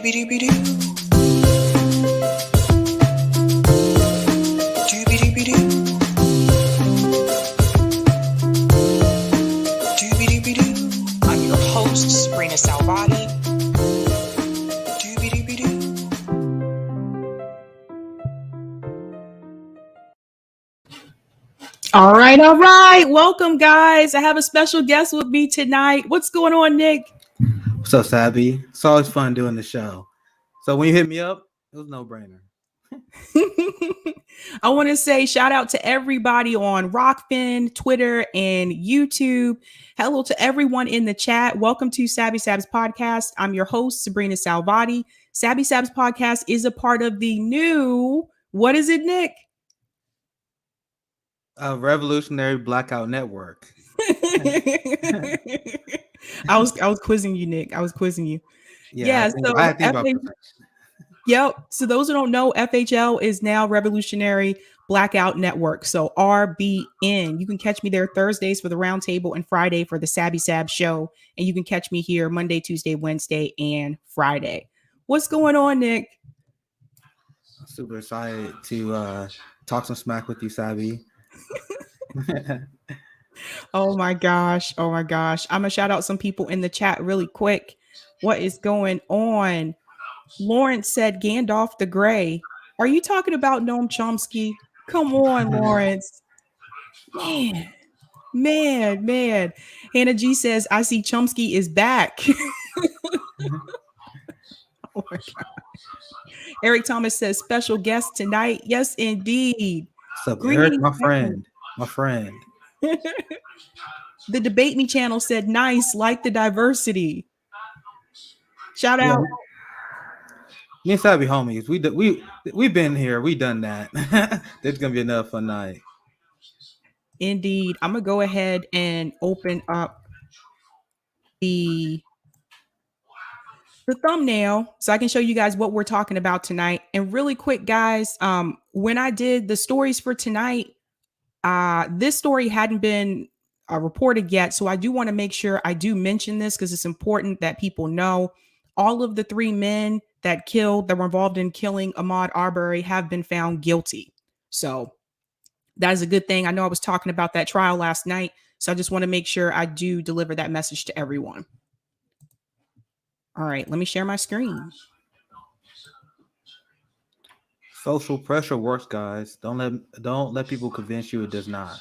All right, all right. Welcome, guys. I have a special guest with me tonight. What's going on, Nick? What's up, Sabby? It's always fun doing the show. So when you hit me up, it was no brainer. I want to say shout out to everybody on Rockfin, Twitter, and YouTube. Hello to everyone in the chat. Welcome to Sabby Sabs podcast. I'm your host, Sabrina Salvati. Sabby Sabs podcast is a part of the new, what is it, Nick? Revolutionary Blackout Network. I was quizzing you, Nick. I was quizzing you. Yeah, So I think about perfection. Yep. So those who don't know, FHL is now Revolutionary Blackout Network. So RBN. You can catch me there Thursdays for the roundtable and Friday for the Sabby Sab show. And you can catch me here Monday, Tuesday, Wednesday, and Friday. What's going on, Nick? I'm super excited to talk some smack with you, Sabby. Oh my gosh. Oh my gosh. I'm going to shout out some people in the chat really quick. What is going on? Lawrence said Gandalf the Grey. Are you talking about Noam Chomsky? Come on, Lawrence. Man. Hannah G says, I see Chomsky is back. Oh my God. Eric Thomas says, special guest tonight. Yes, indeed. What's up, Eric? My friend. The Debate Me channel said, nice, like the diversity. Shout out. Me and Sabby homies. We've been here. We done that. There's gonna be another fun night. Indeed. I'm gonna go ahead and open up the thumbnail so I can show you guys what we're talking about tonight. And really quick, guys, when I did the stories for tonight, this story hadn't been reported yet. So I do want to make sure I do mention this because it's important that people know all of the 3 men that were involved in killing Ahmaud Arbery have been found guilty. So that is a good thing. I know I was talking about that trial last night. So I just want to make sure I do deliver that message to everyone. All right, let me share my screen. Social pressure works, guys. Don't let people convince you it does not.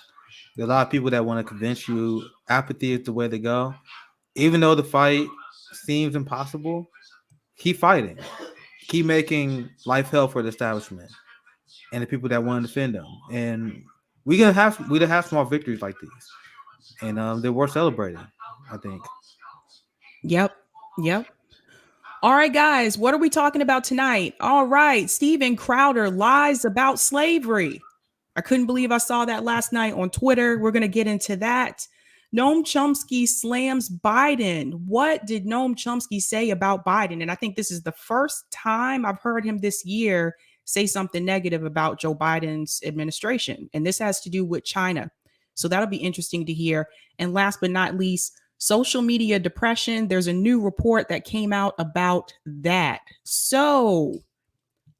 There's a lot of people that want to convince you apathy is the way to go. Even though the fight seems impossible, keep fighting. Keep making life hell for the establishment and the people that want to defend them. And we're gonna have small victories like these, and they're worth celebrating, I think. Yep. All right, guys, what are we talking about tonight? All right, Steven Crowder lies about slavery. I couldn't believe I saw that last night on Twitter. We're going to get into that. Noam Chomsky slams Biden. What did Noam Chomsky say about Biden? And I think this is the first time I've heard him this year say something negative about Joe Biden's administration. And this has to do with China. So that'll be interesting to hear. And last but not least, social media depression. There's a new report that came out about that. So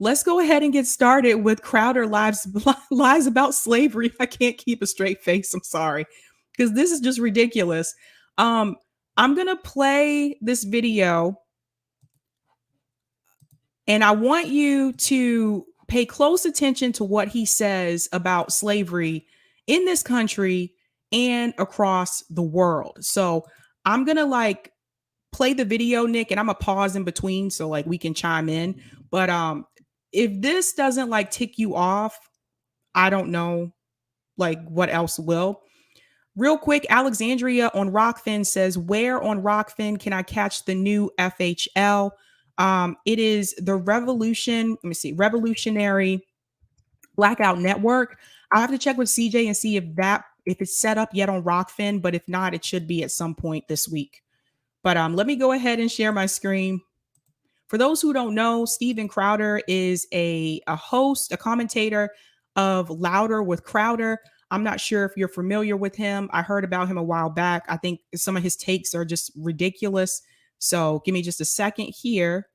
let's go ahead and get started with Crowder lies about slavery. I can't keep a straight face. I'm sorry, because this is just ridiculous. I'm going to play this video and I want you to pay close attention to what he says about slavery in this country and across the world. So I'm going to play the video, Nick, and I'm going to pause in between so we can chime in. But if this doesn't tick you off, I don't know what else will. Real quick, Alexandria on Rockfin says, where on Rockfin can I catch the new FHL? It is the Revolutionary Blackout Network. I'll have to check with CJ and see if it's set up yet on Rockfin, but if not, it should be at some point this week. But let me go ahead and share my screen. For those who don't know, Steven Crowder is a host, a commentator of Louder with Crowder. I'm not sure if you're familiar with him. I heard about him a while back. I think some of his takes are just ridiculous. So give me just a second here.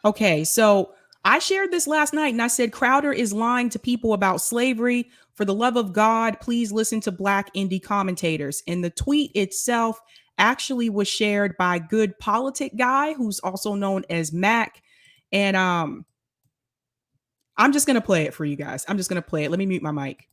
Okay, so I shared this last night and I said Crowder is lying to people about slavery. For the love of God, please listen to Black indie commentators. And the tweet itself actually was shared by Good Politic Guy, who's also known as Mac. And I'm just gonna play it for you guys. I'm just gonna play it. Let me mute my mic.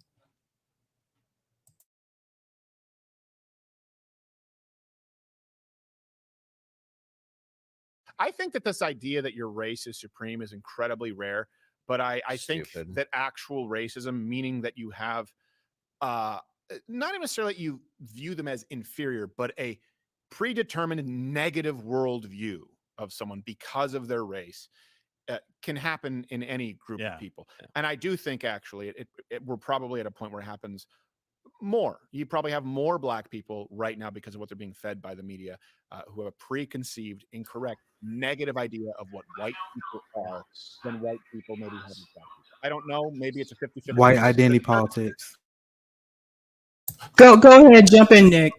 I think that this idea that your race is supreme is incredibly rare, but I think that actual racism, meaning that you have not even necessarily that you view them as inferior, but a predetermined negative worldview of someone because of their race, can happen in any group of people. And I do think actually we're probably at a point where it happens more. You probably have more Black people right now because of what they're being fed by the media, who have a preconceived, incorrect, negative idea of what white people are than white people maybe have. I don't know. Maybe it's a 50-50. White identity politics. Go ahead, jump in, Nick.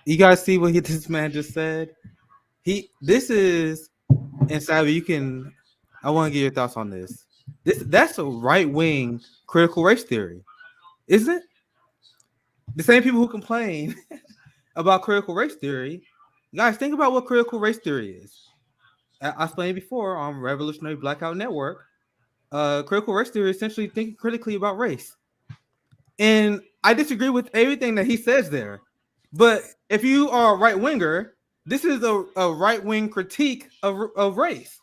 You guys see what this man just said? This is, and Sabby, you can. I want to get your thoughts on this. That's a right wing critical race theory, isn't it? The same people who complain about critical race theory, guys, think about what critical race theory is. I explained before on Revolutionary Blackout Network. Critical race theory is essentially thinking critically about race. And I disagree with everything that he says there. But if you are a right winger, this is a right wing critique of race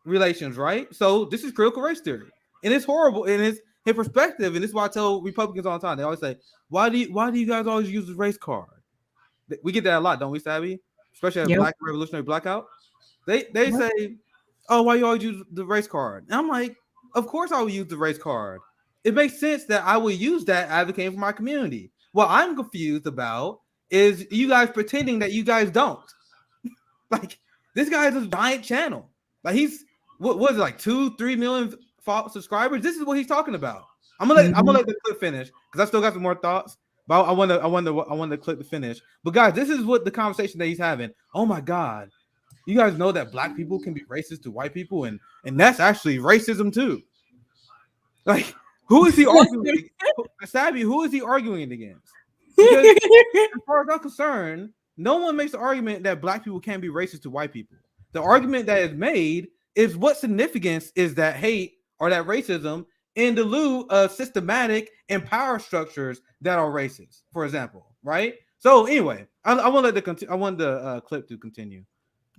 relations, right? So this is critical race theory. And it's horrible. And it's his perspective. And this is why I tell Republicans all the time. They always say, why do you guys always use the race card? We get that a lot, don't we, Sabby? Especially at Black Revolutionary Blackout. They say, oh, why you always use the race card? And I'm like, of course I would use the race card. It makes sense that I would use that advocating for my community. What I'm confused about is you guys pretending that you guys don't. Like, this guy has a giant channel. Like, he's what was it, like 2-3 million subscribers? This is what he's talking about. I'm gonna let the clip finish because I still got some more thoughts. But I want the clip to finish. But guys, this is what the conversation that he's having. Oh my God. You guys know that Black people can be racist to white people, and that's actually racism too. Like, who is he arguing? Sabby, who is he arguing against? Because as far as I'm concerned, no one makes the argument that Black people can't be racist to white people. The argument that is made is what significance is that hate or that racism in the lieu of systematic and power structures that are racist, for example, right? So anyway, I want the clip to continue.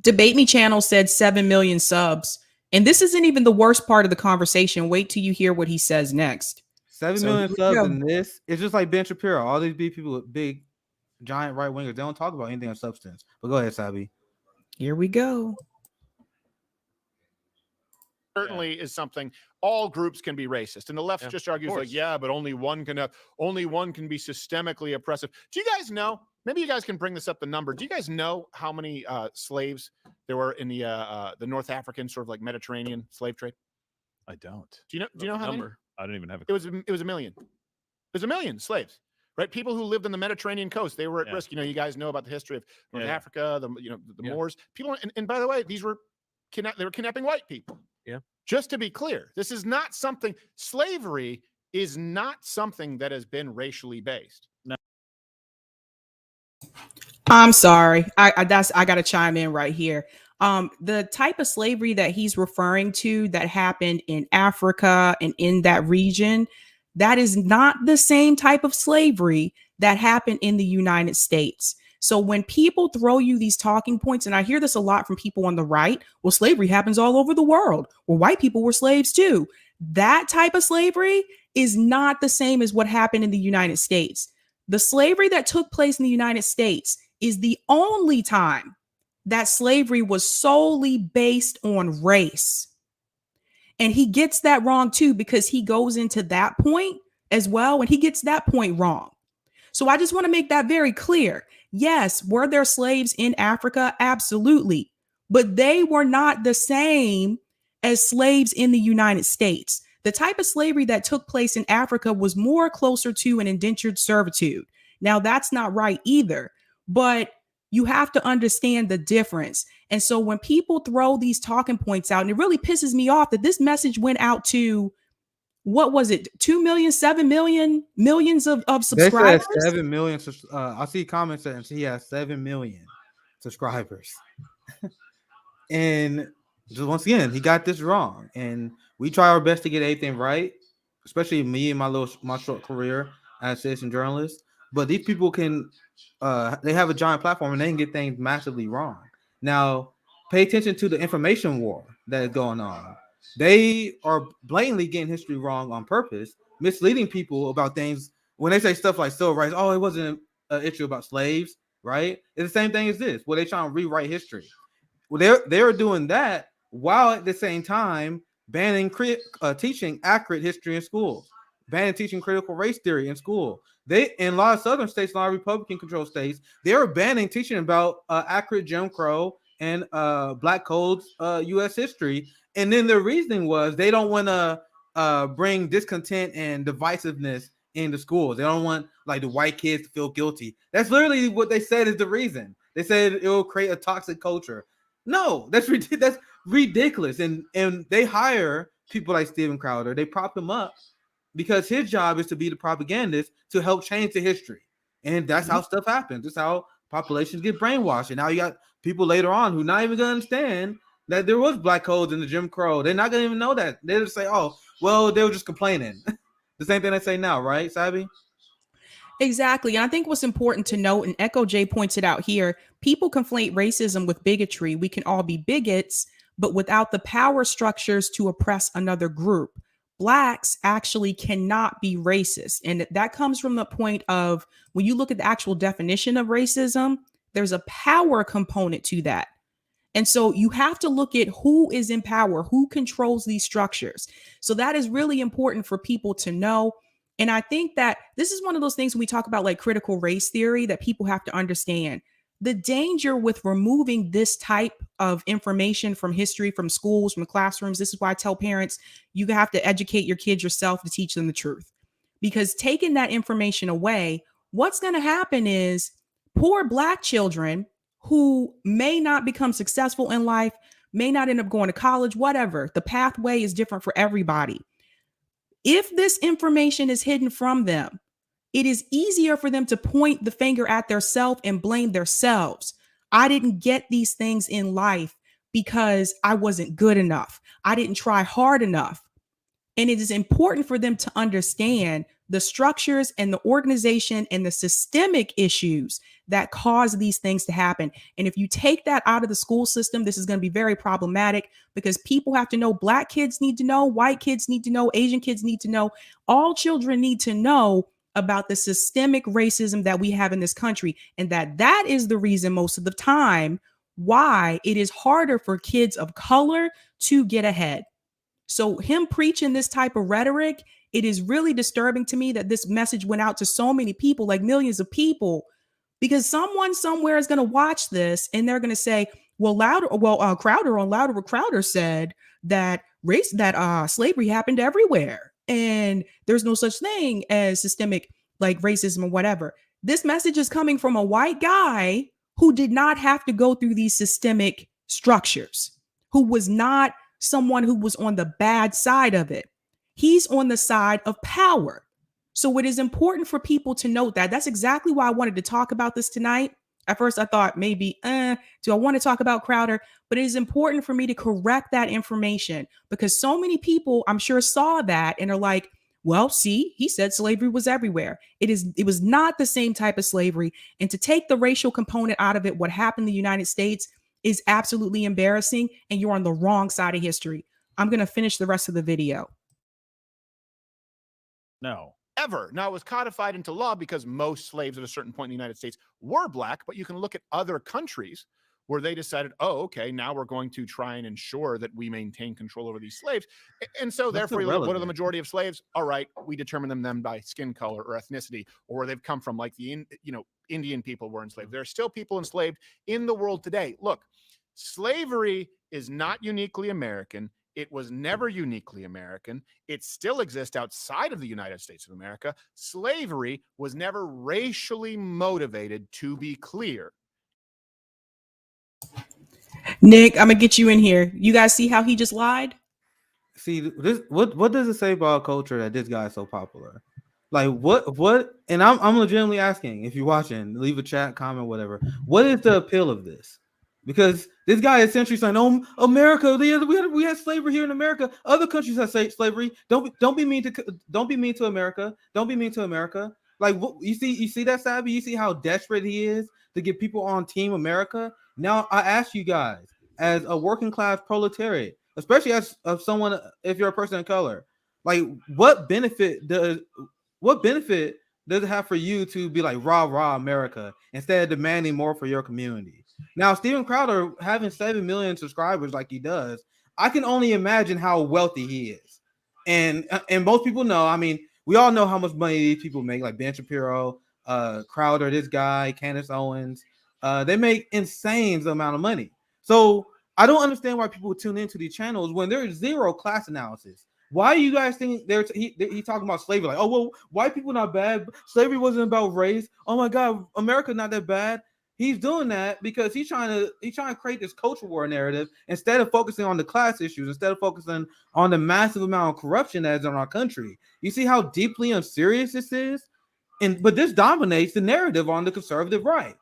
Debate Me channel said 7 million subs. And this isn't even the worst part of the conversation. Wait till you hear what he says next. 7 million subs in this. It's just like Ben Shapiro. All these big people with big, giant right wingers, they don't talk about anything of substance. But go ahead, Sabby. Here we go. Certainly is something. All groups can be racist, and the left just argues like, yeah, but only one can be systemically oppressive. Do you guys know? Maybe you guys can bring this up. The number. Do you guys know how many slaves there were in the North African sort of like Mediterranean slave trade? I don't. Do you know how many? I don't even have it. It was a million. There's a million slaves, right? People who lived on the Mediterranean coast, they were at risk. You guys know about the history of North Africa, the Moors. People, and by the way, they were kidnapping white people. Yeah. Just to be clear, this is not something. Slavery is not something that has been racially based. No. I'm sorry. I got to chime in right here. The type of slavery that he's referring to that happened in Africa and in that region, that is not the same type of slavery that happened in the United States. So when people throw you these talking points, and I hear this a lot from people on the right, well, slavery happens all over the world. Well, white people were slaves too. That type of slavery is not the same as what happened in the United States. The slavery that took place in the United States is the only time that slavery was solely based on race. And he gets that wrong too, because he goes into that point as well, and he gets that point wrong. So I just want to make that very clear. Yes, were there slaves in Africa? Absolutely. But they were not the same as slaves in the United States. The type of slavery that took place in Africa was more closer to an indentured servitude. Now, that's not right either. But You have to understand the difference. And so when people throw these talking points out, and it really pisses me off that this message went out to, what was it, 2 million, 7 million, millions of They said subscribers? 7 million. I see comments saying he has 7 million subscribers. And just once again, he got this wrong. And we try our best to get everything right, especially me and my short career as a citizen journalist. But these people can they have a giant platform and they can get things massively wrong. Now, pay attention to the information war that is going on. They are blatantly getting history wrong on purpose, misleading people about things when they say stuff like civil rights. Oh, it wasn't an issue about slaves, right? It's the same thing as this, where they trying to rewrite history. Well, they're doing that while at the same time banning teaching accurate history in schools, banning teaching critical race theory in school. They in a lot of southern states, a lot of Republican-controlled states, they are banning teaching about accurate Jim Crow and Black Codes U.S. history. And then their reasoning was they don't want to bring discontent and divisiveness into schools. They don't want like the white kids to feel guilty. That's literally what they said is the reason. They said it will create a toxic culture. No, that's ridiculous. And they hire people like Steven Crowder. They prop him up because his job is to be the propagandist to help change the history. And that's how stuff happens. That's how populations get brainwashed. And now you got people later on who not even gonna understand that there was Black codes in the Jim Crow. They're not gonna even know that. They just say, oh, well, they were just complaining. The same thing they say now, right, Sabby? Exactly. And I think what's important to note, and Echo J points it out here, people conflate racism with bigotry. We can all be bigots, but without the power structures to oppress another group. Blacks actually cannot be racist. And that comes from the point of when you look at the actual definition of racism, there's a power component to that. And so you have to look at who is in power, who controls these structures. So that is really important for people to know. And I think that this is one of those things when we talk about like critical race theory that people have to understand. The danger with removing this type of information from history, from schools, from classrooms. This is why I tell parents you have to educate your kids yourself to teach them the truth. Because taking that information away, what's going to happen is poor Black children who may not become successful in life, may not end up going to college, whatever. The pathway is different for everybody. If this information is hidden from them, it is easier for them to point the finger at themselves and blame themselves. I didn't get these things in life because I wasn't good enough. I didn't try hard enough. And it is important for them to understand the structures and the organization and the systemic issues that cause these things to happen. And if you take that out of the school system, this is going to be very problematic because people have to know, Black kids need to know, white kids need to know, Asian kids need to know, all children need to know about the systemic racism that we have in this country. And that is the reason most of the time why it is harder for kids of color to get ahead. So him preaching this type of rhetoric, it is really disturbing to me that this message went out to so many people, like millions of people, because someone somewhere is going to watch this and they're going to say, well, Crowder on Louder with Crowder said that slavery happened everywhere and there's no such thing as systemic like racism or whatever. This message is coming from a white guy who did not have to go through these systemic structures, who was not someone who was on the bad side of it. He's on the side of power. So it is important for people to note that. That's exactly why I wanted to talk about this tonight. At first, I thought maybe, do I want to talk about Crowder? But it is important for me to correct that information because so many people, I'm sure, saw that and are like, well, see, he said slavery was everywhere. It was not the same type of slavery. And to take the racial component out of it, what happened in the United States is absolutely embarrassing. And you're on the wrong side of history. I'm going to finish the rest of the video. No. Ever. Now, it was codified into law because most slaves at a certain point in the United States were Black, but you can look at other countries where they decided, oh, okay, now we're going to try and ensure that we maintain control over these slaves. And so therefore, what are the majority of slaves? All right, we determine them by skin color or ethnicity or where they've come from, like the Indian people were enslaved. There are still people enslaved in the world today. Look, slavery is not uniquely American. It was never uniquely American. It still exists outside of the United States of America. Slavery was never racially motivated, to be clear. Nick, I'm gonna get you in here. You guys see how he just lied? See this. What does it say about culture that this guy is so popular? Like what? And I'm legitimately asking. If you're watching, leave a chat, comment, whatever. What is the appeal of this? Because this guy is essentially saying, "Oh, America, we had slavery here in America. Other countries have slavery. Don't be mean to America. Don't be mean to America." Like what, you see that, Sabby? You see how desperate he is to get people on Team America. Now I ask you guys, as a working class proletariat, especially as of someone, if you're a person of color, like what benefit does it have for you to be like rah rah America instead of demanding more for your community? Now, Steven Crowder having 7 million subscribers like he does, I can only imagine how wealthy he is. And most people know, I mean, we all know how much money these people make, like Ben Shapiro, Crowder, this guy, Candace Owens. They make insane amount of money. So I don't understand why people tune into these channels when there's zero class analysis. Why do you guys think he talking about slavery? Like, oh well, white people not bad. Slavery wasn't about race. Oh my God, America not that bad. He's doing that because he's trying to create this culture war narrative instead of focusing on the class issues, instead of focusing on the massive amount of corruption that is in our country. You see how deeply unserious this is, but this dominates the narrative on the conservative right.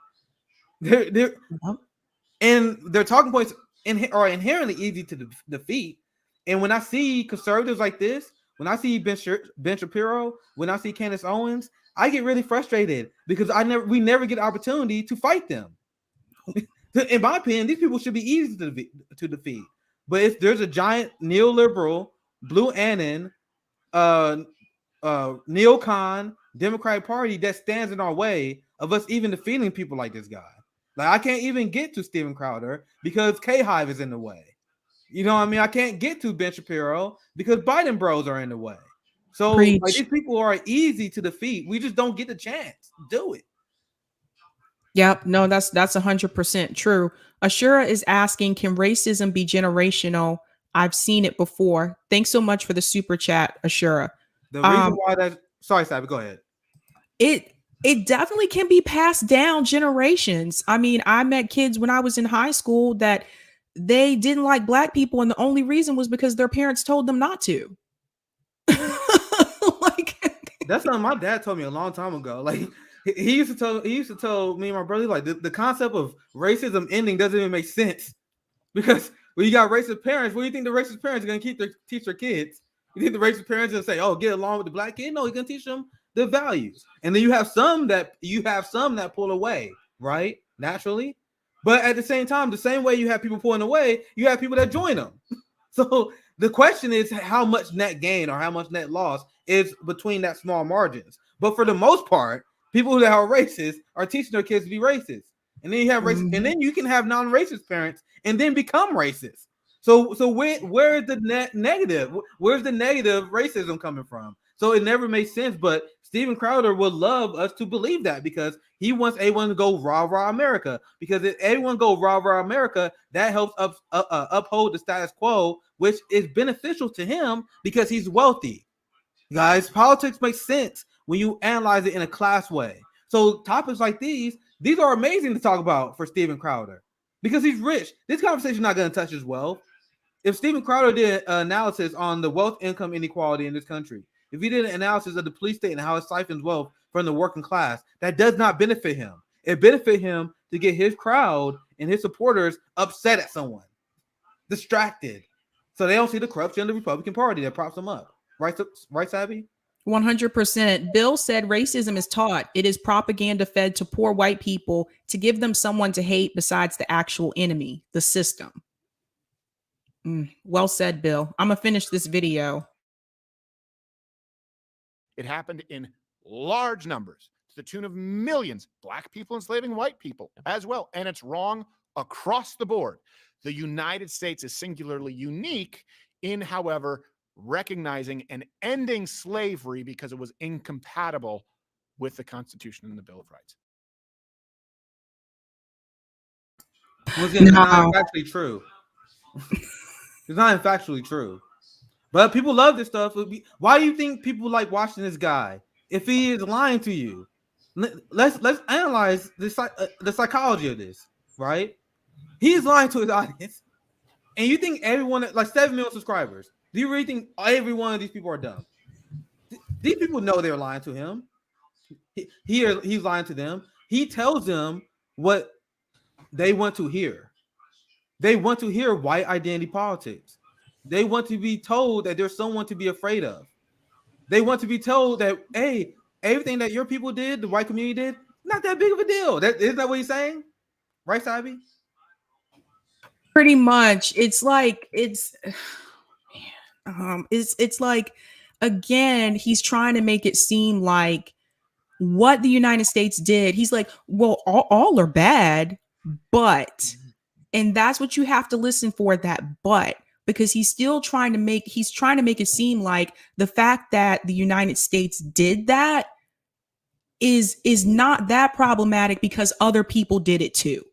And their talking points are inherently easy to defeat. And when I see conservatives like this, when I see Ben Shapiro, when I see Candace Owens, I get really frustrated because we never get opportunity to fight them. In my opinion, these people should be easy to defeat. But if there's a giant neoliberal, blue Annan, neocon Democratic Party that stands in our way of us even defeating people like this guy. Like I can't even get to Steven Crowder because K-Hive is in the way. You know what I mean? I can't get to Ben Shapiro because Biden bros are in the way. So like, these people are easy to defeat. We just don't get the chance. Do it. Yep. No, that's 100% true. Ashura is asking, can racism be generational? I've seen it before. Thanks so much for the super chat, Ashura. The reason why that sorry, Sabby, go ahead. It definitely can be passed down generations. I mean, I met kids when I was in high school that they didn't like black people, and the only reason was because their parents told them not to. That's something my dad told me a long time ago. Like he used to tell me and my brother, like the concept of racism ending doesn't even make sense. Because when you got racist parents, what do you think the racist parents are gonna teach their kids? You think the racist parents are gonna say, oh, get along with the black kid? No, he's gonna teach them the values. And then you have some that pull away, right? Naturally. But at the same time, the same way you have people pulling away, you have people that join them. So the question is how much net gain or how much net loss is between that small margins. But for the most part, people that are racist are teaching their kids to be racist. And then you have racist, and then you can have non-racist parents and then become racist. So where's the negative? Where's the negative racism coming from? So it never makes sense. But Steven Crowder would love us to believe that because he wants everyone to go rah rah America. Because if everyone go rah rah America, that helps uphold the status quo, which is beneficial to him because he's wealthy. Guys, politics makes sense when you analyze it in a class way. So topics like these are amazing to talk about for Steven Crowder because he's rich. This conversation is not going to touch his wealth. If Steven Crowder did an analysis on the wealth income inequality in this country, if he did an analysis of the police state and how it siphons wealth from the working class, that does not benefit him. It benefits him to get his crowd and his supporters upset at someone, distracted, so they don't see the corruption of the Republican Party that props them up. Right, Sabby? 100%. Bill said racism is taught. It is propaganda fed to poor white people to give them someone to hate besides the actual enemy, the system. Well said, Bill. I'm going to finish this video. It happened in large numbers to the tune of millions, black people enslaving white people as well. And it's wrong across the board. The United States is singularly unique in, however, recognizing and ending slavery because it was incompatible with the Constitution and the Bill of Rights. It's not actually true. It's not factually true. But people love this stuff. Why do you think people like watching this guy? If he is lying to you, let's analyze the psychology of this, right? He's lying to his audience. And you think everyone, like 7 million subscribers, do you really think every one of these people are dumb? These people know they're lying to him. He's lying to them. He tells them what they want to hear. They want to hear white identity politics. They want to be told that there's someone to be afraid of. They want to be told that, hey, everything that your people did, the white community did, not that big of a deal. Isn't that what he's saying? Right, Sabby? Pretty much. It's like it's like, again, he's trying to make it seem like what the United States did. He's like, well, all are bad, but, and that's what you have to listen for, that but, because he's trying to make it seem like the fact that the United States did that is not that problematic because other people did it too.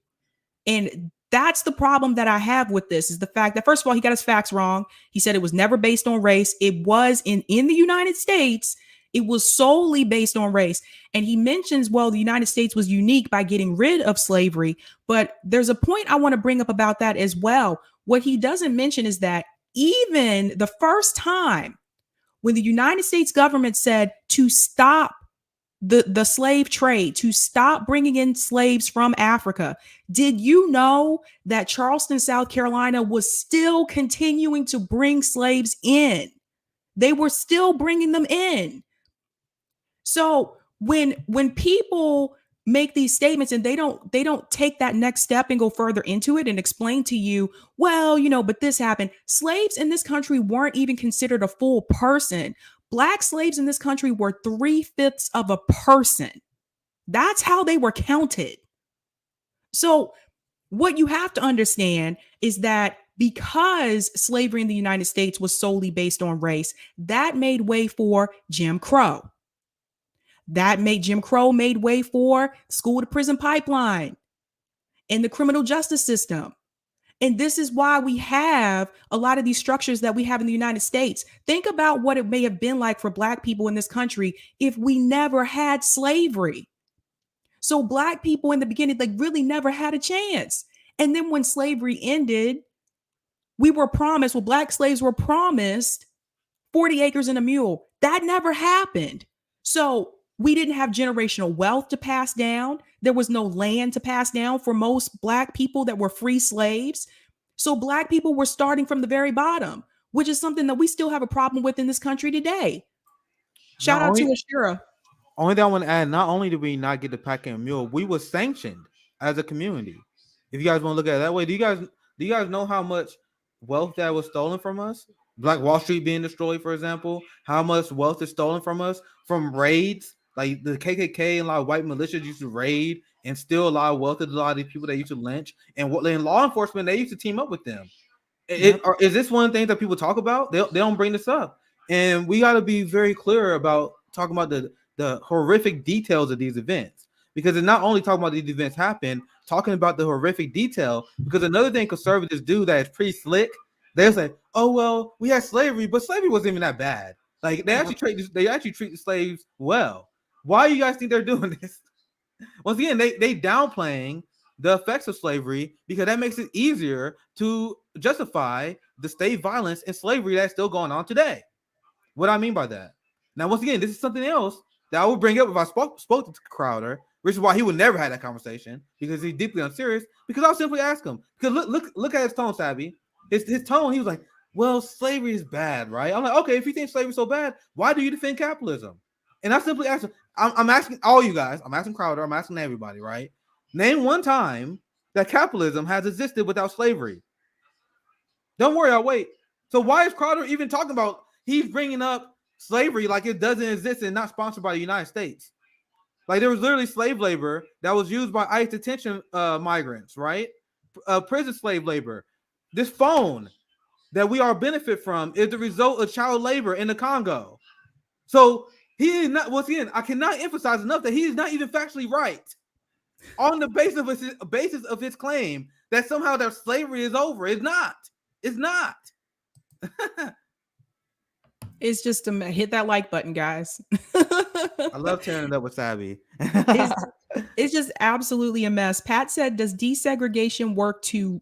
And that's the problem that I have with this, is the fact that, first of all, he got his facts wrong. He said it was never based on race. It was in the United States. It was solely based on race. And he mentions, well, the United States was unique by getting rid of slavery. But there's a point I want to bring up about that as well. What he doesn't mention is that even the first time when the United States government said to stop the slave trade, to stop bringing in slaves from Africa, did you know that Charleston, South Carolina was still continuing to bring slaves in? They were still bringing them in. So when people make these statements and they don't take that next step and go further into it and explain to you, well, but this happened. Slaves in this country weren't even considered a full person. Black slaves in this country were 3/5 of a person. That's how they were counted. So what you have to understand is that because slavery in the United States was solely based on race, that made way for Jim Crow. Jim Crow made way for school to prison pipeline and the criminal justice system. And this is why we have a lot of these structures that we have in the United States. Think about what it may have been like for Black people in this country if we never had slavery. So Black people in the beginning, like, really never had a chance. And then when slavery ended, Black slaves were promised 40 acres and a mule. That never happened. So we didn't have generational wealth to pass down. There was no land to pass down for most Black people that were free slaves. So Black people were starting from the very bottom, which is something that we still have a problem with in this country today. Shout out to Ashira. Only thing I want to add, not only did we not get the pack and mule, we were sanctioned as a community. If you guys want to look at it that way, do you guys know how much wealth that was stolen from us? Black Wall Street being destroyed, for example, how much wealth is stolen from us from raids? Like the KKK and a lot of white militias used to raid and steal a lot of wealth of a lot of these people that used to lynch. And in law enforcement, they used to team up with them. Is this one of the things that people talk about? They don't bring this up. And we got to be very clear about talking about the horrific details of these events. Because it's not only talking about these events happen, talking about the horrific detail. Because another thing conservatives do that is pretty slick, they'll say, oh, well, we had slavery, but slavery wasn't even that bad. Like they actually treat the slaves well. Why do you guys think they're doing this? Once again, they downplaying the effects of slavery because that makes it easier to justify the state violence and slavery that's still going on today. What I mean by that? Now, once again, this is something else that I would bring up if I spoke to Crowder, which is why he would never have that conversation because he's deeply unserious. Because I'll simply ask him. Because look at his tone, Sabby. His tone, he was like, well, slavery is bad, right? I'm like, okay, if you think slavery is so bad, why do you defend capitalism? And I simply asked him, I'm asking all you guys, I'm asking Crowder, I'm asking everybody, right? Name one time that capitalism has existed without slavery. Don't worry, I'll wait. So why is Crowder even talking about, he's bringing up slavery like it doesn't exist and not sponsored by the United States? Like there was literally slave labor that was used by ICE detention migrants, right? Prison slave labor. This phone that we all benefit from is the result of child labor in the Congo. So he is not, once again, I cannot emphasize enough that he is not even factually right on the basis of his claim that somehow that slavery is over. It's not. It's not. It's just hit that like button, guys. I love tearing it up with Sabby. it's it's just absolutely a mess. Pat said, "Does desegregation work to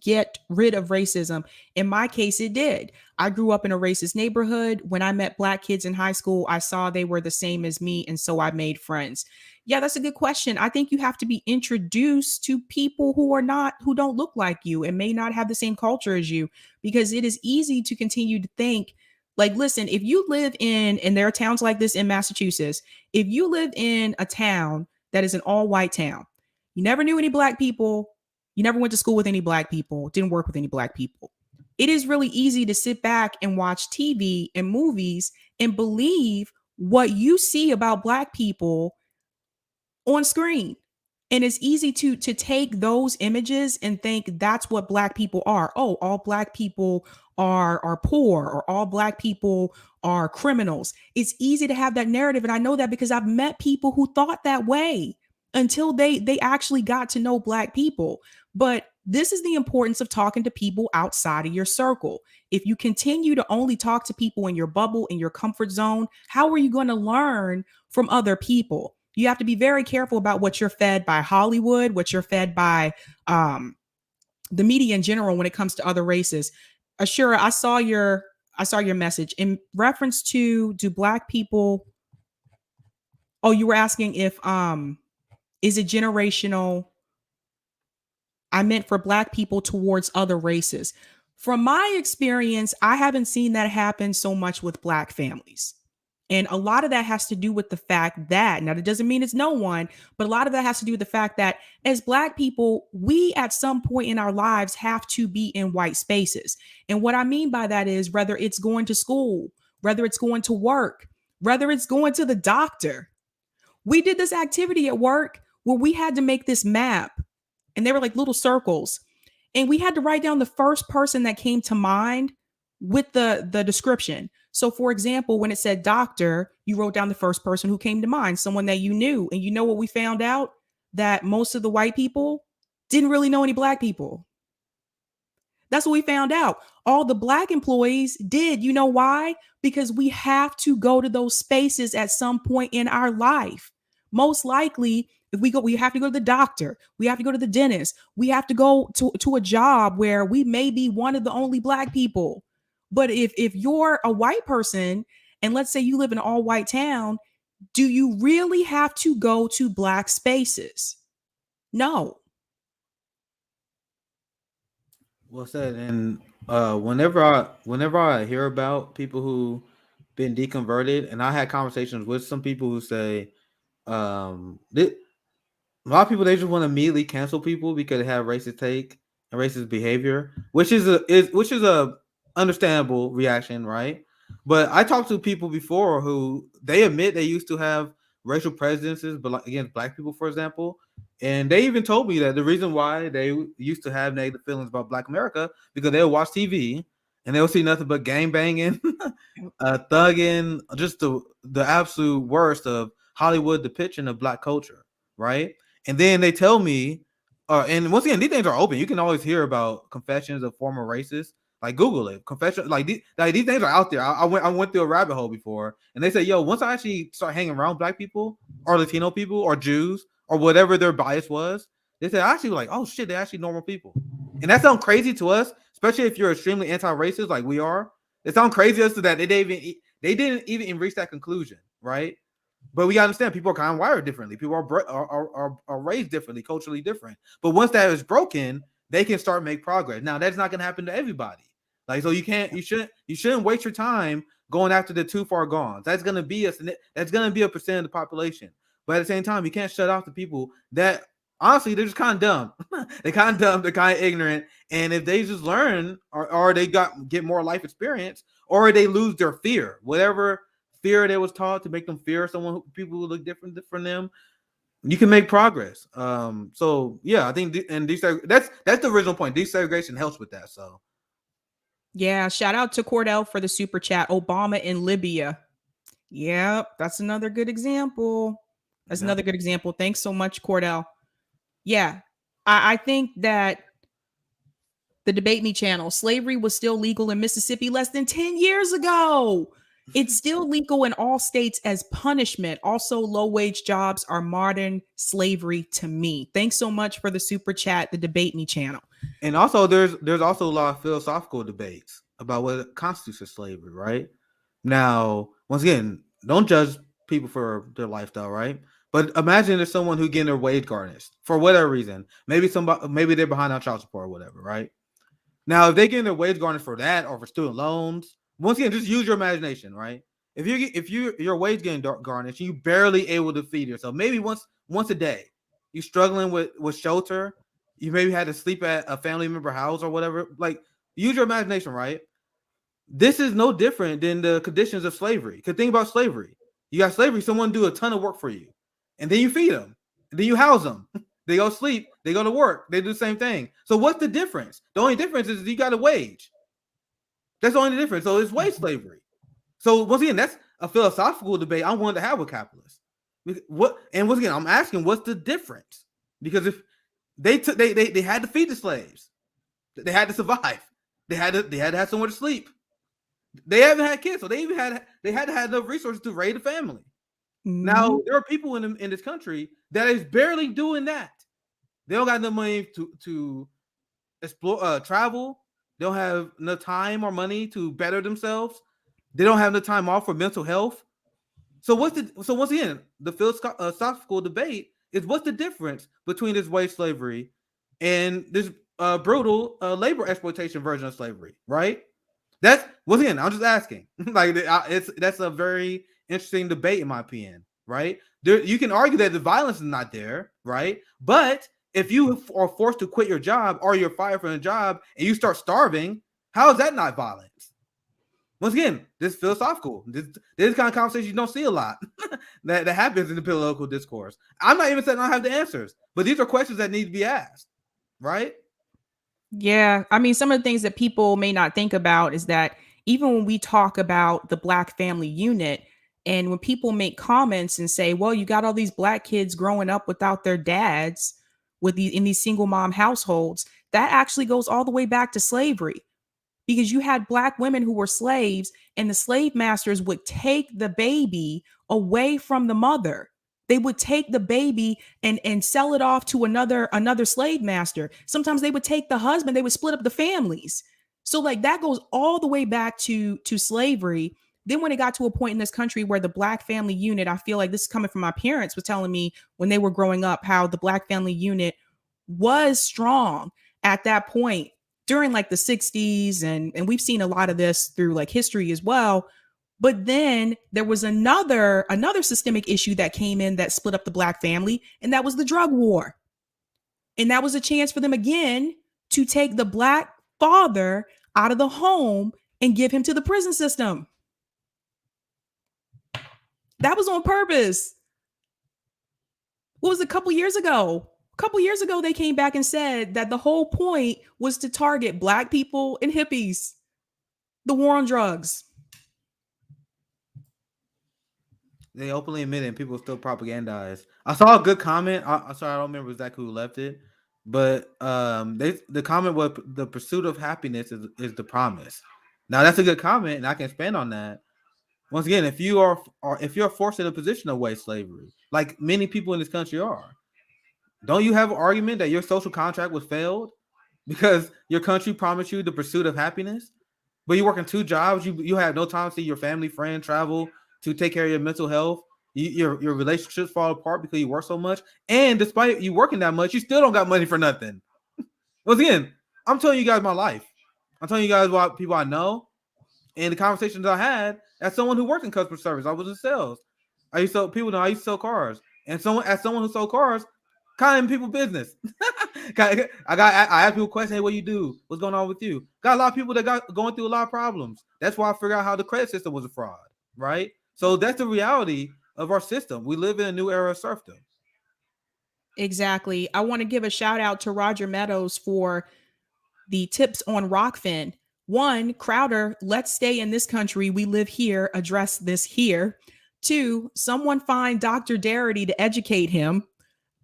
get rid of racism?" In my case, it did. I grew up in a racist neighborhood. When I met black kids in high school, I saw they were the same as me, and so I made friends. Yeah, that's a good question. I think you have to be introduced to people who don't look like you and may not have the same culture as you, because it is easy to continue to think like, listen, if you live in, and there are towns like this in Massachusetts, if you live in a town that is an all white town, you never knew any black people, you never went to school with any black people, didn't work with any black people. It is really easy to sit back and watch TV and movies and believe what you see about black people on screen. And it's easy to take those images and think that's what black people are. Oh, all black people are poor, or all black people are criminals. It's easy to have that narrative, and I know that because I've met people who thought that way until they actually got to know black people. But this is the importance of talking to people outside of your circle. If you continue to only talk to people in your bubble, in your comfort zone, how are you going to learn from other people? You have to be very careful about what you're fed by Hollywood, what you're fed by the media in general when it comes to other races. Ashura, I saw your message in reference to, do black people, oh, you were asking if is it generational? I meant for black people towards other races. From my experience, I haven't seen that happen so much with black families. And a lot of that has to do with the fact that, now that doesn't mean it's no one, but a lot of that has to do with the fact that as black people, we at some point in our lives have to be in white spaces. And what I mean by that is whether it's going to school, whether it's going to work, whether it's going to the doctor. We did this activity at work where we had to make this map, and they were like little circles. And we had to write down the first person that came to mind with the description. So for example, when it said doctor, you wrote down the first person who came to mind, someone that you knew. And you know what we found out? That most of the white people didn't really know any black people. That's what we found out. All the black employees did. You know why? Because we have to go to those spaces at some point in our life. Most likely, if we go, we have to go to the doctor. We have to go to the dentist. We have to go to a job where we may be one of the only black people. But if you're a white person, and let's say you live in an all white town, do you really have to go to black spaces? No. Well said. And whenever I hear about people who been deconverted, and I had conversations with some people who say, a lot of people, they just want to immediately cancel people because they have racist take and racist behavior, which is a understandable reaction, right? But I talked to people before who they admit they used to have racial prejudices, but like against black people, for example, and they even told me that the reason why they used to have negative feelings about Black America because they'll watch TV and they'll see nothing but gang banging, thugging, just the absolute worst of Hollywood depiction of black culture, right? And then they tell me, and once again, these things are open. You can always hear about confessions of former racists. Like Google it, confession. Like these things are out there. I went through a rabbit hole before, and they say, yo, once I actually start hanging around black people or Latino people or Jews or whatever their bias was, they said I actually like, oh shit, they're actually normal people. And that sounds crazy to us, especially if you're extremely anti-racist like we are. It sounds crazy to us that they didn't even reach that conclusion, right? But we gotta understand people are kind of wired differently. People are raised differently, culturally different. But once that is broken, they can start make progress. Now that's not gonna happen to everybody. Like so, you shouldn't waste your time going after the too far gone. That's gonna be a percent of the population. But at the same time, you can't shut off the people that honestly they're just kind of dumb. They're kind of dumb. They're kind of ignorant. And if they just learn, or they get more life experience, or they lose their fear, whatever fear they was taught to make them fear people who look different from them, you can make progress. So yeah, I think that's the original point. Desegregation helps with that. So Yeah, shout out to Cordell for the super chat. Obama in Libya. Yep, that's another good example. That's another good example. Thanks so much, Cordell. Yeah, I think that The Debate Me channel. Slavery was still legal in Mississippi less than 10 years ago. It's still legal in all states as punishment. Also, low-wage jobs are modern slavery to me. Thanks so much for the super chat, the Debate Me channel. And also, there's also a lot of philosophical debates about what constitutes as slavery, right? Now, once again, don't judge people for their lifestyle, right? But imagine there's someone who getting their wage garnished for whatever reason. Maybe they're behind on child support or whatever, right? Now, if they get their wage garnished for that or for student loans, once again, just use your imagination, right? If your wage getting garnished, you barely able to feed yourself, maybe once a day, you struggling with shelter, you maybe had to sleep at a family member house or whatever. Like, use your imagination, right? This is no different than the conditions of slavery. Because think about slavery. You got slavery, someone do a ton of work for you, and then you feed them, and then you house them. They go sleep, they go to work, they do the same thing. So what's the difference? The only difference is you got a wage. That's the only difference. So it's wage slavery. So once again, that's a philosophical debate I wanted to have with capitalists. Once again, I'm asking, what's the difference? Because if they had to feed the slaves, they had to survive, they had to have somewhere to sleep. They haven't had kids, so they had to have enough resources to raise a family. Mm-hmm. Now there are people in this country that is barely doing that. They don't got enough money to explore, travel. They don't have enough time or money to better themselves. They don't have enough time off for mental health. So once again, the philosophical debate is what's the difference between this wage slavery and this brutal labor exploitation version of slavery, right? That's once again, I'm just asking. Like that's a very interesting debate in my opinion, right? You can argue that the violence is not there, right? But if you are forced to quit your job or you're fired from a job and you start starving, how is that not violence? Once again, this is philosophical. This kind of conversation you don't see a lot that happens in the political discourse. I'm not even saying I have the answers, but these are questions that need to be asked, right? Yeah. I mean, some of the things that people may not think about is that even when we talk about the Black family unit, and when people make comments and say, well, you got all these Black kids growing up without their dads in these single mom households, that actually goes all the way back to slavery. Because you had Black women who were slaves, and the slave masters would take the baby away from the mother. They would take the baby and sell it off to another slave master. Sometimes they would take the husband, they would split up the families. So like that goes all the way back to slavery. Then when it got to a point in this country where the Black family unit, I feel like this is coming from my parents, was telling me when they were growing up how the Black family unit was strong at that point during like the 60s. And we've seen a lot of this through like history as well. But then there was another systemic issue that came in that split up the Black family, and that was the drug war. And that was a chance for them again to take the Black father out of the home and give him to the prison system. That was on purpose. What was it, a couple years ago? A couple years ago, they came back and said that the whole point was to target Black people and hippies. The war on drugs. They openly admit it, and people still propagandize. I saw a good comment. I'm sorry, I don't remember exactly who left it, but the comment was the pursuit of happiness is the promise. Now that's a good comment, and I can expand on that. Once again, if you're forced in a position of wage slavery, like many people in this country are, don't you have an argument that your social contract was failed because your country promised you the pursuit of happiness, but you're working 2 jobs, you have no time to see your family, friend, travel, to take care of your mental health, your relationships fall apart because you work so much, and despite you working that much, you still don't got money for nothing. Once again, I'm telling you guys my life. I'm telling you guys what people I know, and the conversations I had as someone who worked in customer service. I was in sales. I used to sell cars, and someone who sold cars, kind of in people's business. I ask people questions. Hey, what you do? What's going on with you? Got a lot of people that got going through a lot of problems. That's why I figured out how the credit system was a fraud, right? So that's the reality of our system. We live in a new era of serfdom. Exactly. I want to give a shout out to Roger Meadows for the tips on Rockfin. 1, Crowder, let's stay in this country. We live here. Address this here. 2, someone find Dr. Darity to educate him.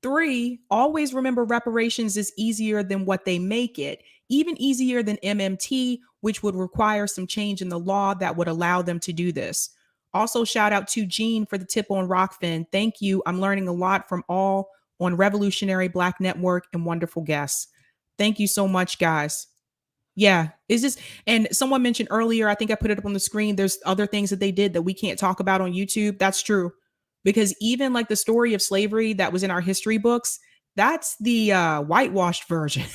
3, always remember reparations is easier than what they make it. even easier than MMT, which would require some change in the law that would allow them to do this. Also, shout out to Gene for the tip on Rockfin. Thank you. I'm learning a lot from all on Revolutionary Black Network and wonderful guests. Thank you so much, guys. Yeah, it's just, and someone mentioned earlier, I think I put it up on the screen. There's other things that they did that we can't talk about on YouTube. That's true. Because even like the story of slavery that was in our history books, that's the whitewashed version.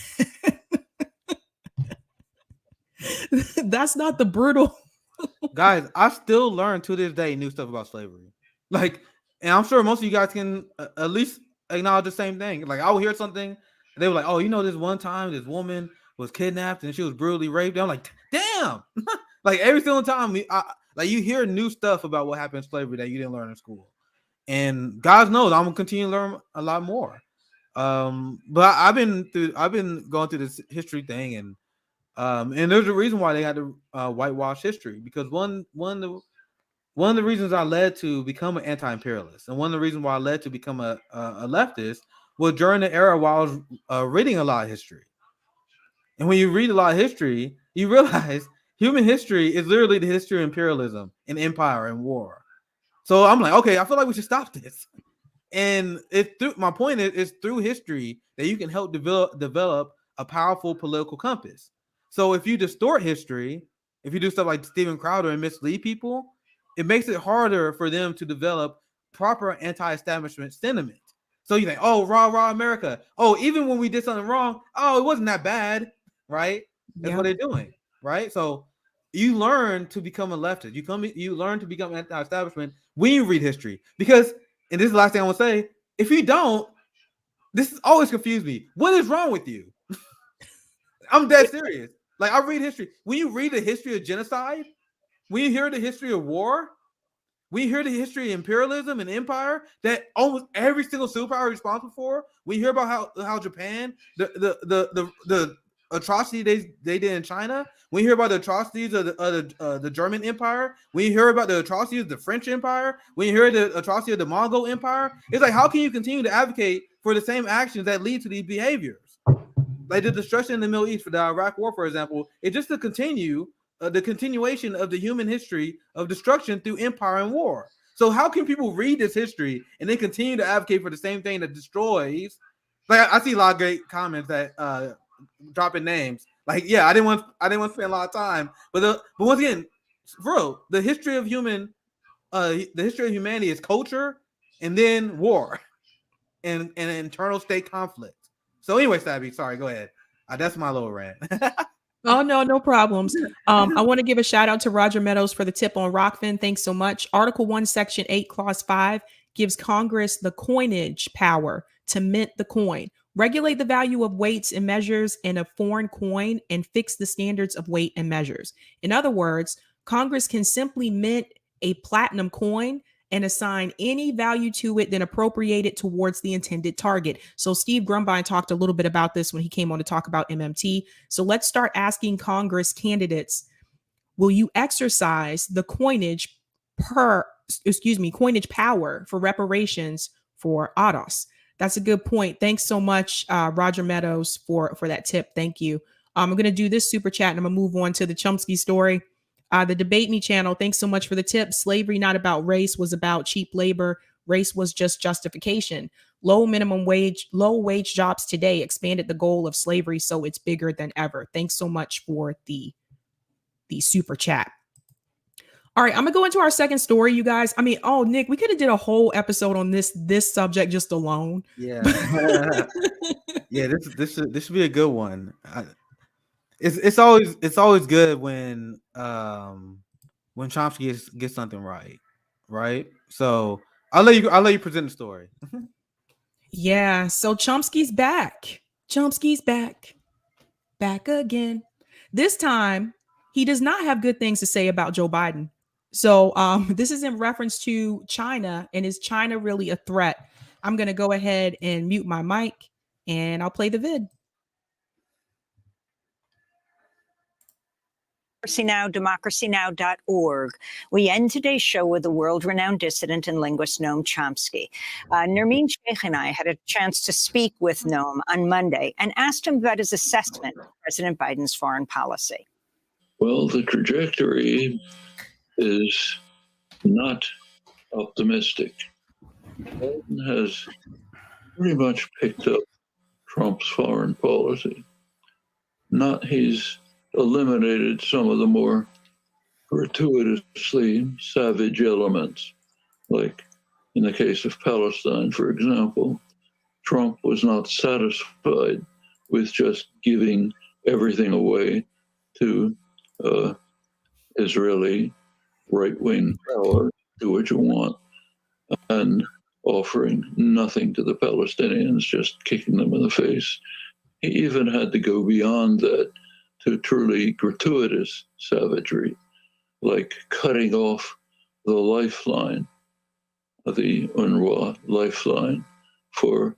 That's not the brutal. Guys, I still learn to this day new stuff about slavery. Like, and I'm sure most of you guys can at least acknowledge the same thing. Like, I will hear something, and they were like, "Oh, you know, this one time this woman was kidnapped and she was brutally raped." I'm like, "Damn!" Like every single time, like you hear new stuff about what happened in slavery that you didn't learn in school. And God knows I'm gonna continue to learn a lot more. But I've been going through this history thing, and there's a reason why they had to whitewash history, because one of the reasons I led to become an anti-imperialist, and one of the reasons why I led to become a leftist, was during the era while I was reading a lot of history. And when you read a lot of history, you realize human history is literally the history of imperialism and empire and war. So I'm like, okay, I feel like we should stop this. And it's through, my point is, it's through history that you can help develop a powerful political compass. So if you distort history, if you do stuff like Steven Crowder and mislead people, it makes it harder for them to develop proper anti-establishment sentiment. So you think, oh, rah America. Oh, even when we did something wrong, oh, it wasn't that bad, right? That's what they're doing, right? So you learn to become a leftist. You learn to become anti-establishment when you read history. Because, and this is the last thing I want to say, if you don't, this has always confused me. What is wrong with you? I'm dead serious. Like, I read history. When you read the history of genocide, when you hear the history of war, when you hear the history of imperialism and empire that almost every single superpower is responsible for, we hear about how Japan, the atrocity they did in China, when you hear about the atrocities of the German Empire, when you hear about the atrocities of the French Empire, when you hear the atrocity of the Mongol Empire, it's like, how can you continue to advocate for the same actions that lead to these behaviors? Like the destruction in the Middle East for the Iraq War, for example, it's just to continue the continuation of the human history of destruction through empire and war. So how can people read this history and then continue to advocate for the same thing that destroys? Like, I see a lot of great comments that dropping names. Like, yeah, I didn't want to spend a lot of time, but once again, bro, the history of humanity is culture, and then war, and internal state conflict. So anyway, Sabby, sorry, go ahead. That's my little rant. Oh, no problems. I want to give a shout out to Roger Meadows for the tip on Rockfin. Thanks so much. Article 1, Section 8, Clause 5 gives Congress the coinage power to mint the coin, regulate the value of weights and measures in a foreign coin, and fix the standards of weight and measures. In other words, Congress can simply mint a platinum coin and assign any value to it, then appropriate it towards the intended target. So Steve Grumbine talked a little bit about this when he came on to talk about MMT. So let's start asking Congress candidates, will you exercise the coinage power for reparations for ADOS? That's a good point. Thanks so much, Roger Meadows, for that tip. Thank you. I'm going to do this super chat and I'm going to move on to the Chomsky story. The Debate Me channel, thanks so much for the tip. Slavery, not about race, was about cheap labor. Race was just justification. Low wage jobs today expanded the goal of slavery, so it's bigger than ever. Thanks so much for the super chat. All right, I'm gonna go into our second story, you guys. I mean, oh, Nick, we could have did a whole episode on this subject just alone. Yeah, yeah. This should be a good one. It's always good when Chomsky gets something right. So I'll let you present the story. Yeah. So Chomsky's back. Back again. This time he does not have good things to say about Joe Biden. So this is in reference to China, and is China really a threat? I'm gonna go ahead and mute my mic, and I'll play the vid. democracynow.org. We end today's show with the world-renowned dissident and linguist Noam Chomsky. Nermeen Sheikh and I had a chance to speak with Noam on Monday and asked him about his assessment of President Biden's foreign policy. Well, the trajectory is not optimistic. Biden has pretty much picked up Trump's foreign policy. He's eliminated some of the more gratuitously savage elements, like in the case of Palestine, for example. Trump was not satisfied with just giving everything away to Israeli right-wing power, do what you want, and offering nothing to the Palestinians, just kicking them in the face. He even had to go beyond that to truly gratuitous savagery, like cutting off the lifeline, the UNRWA lifeline, for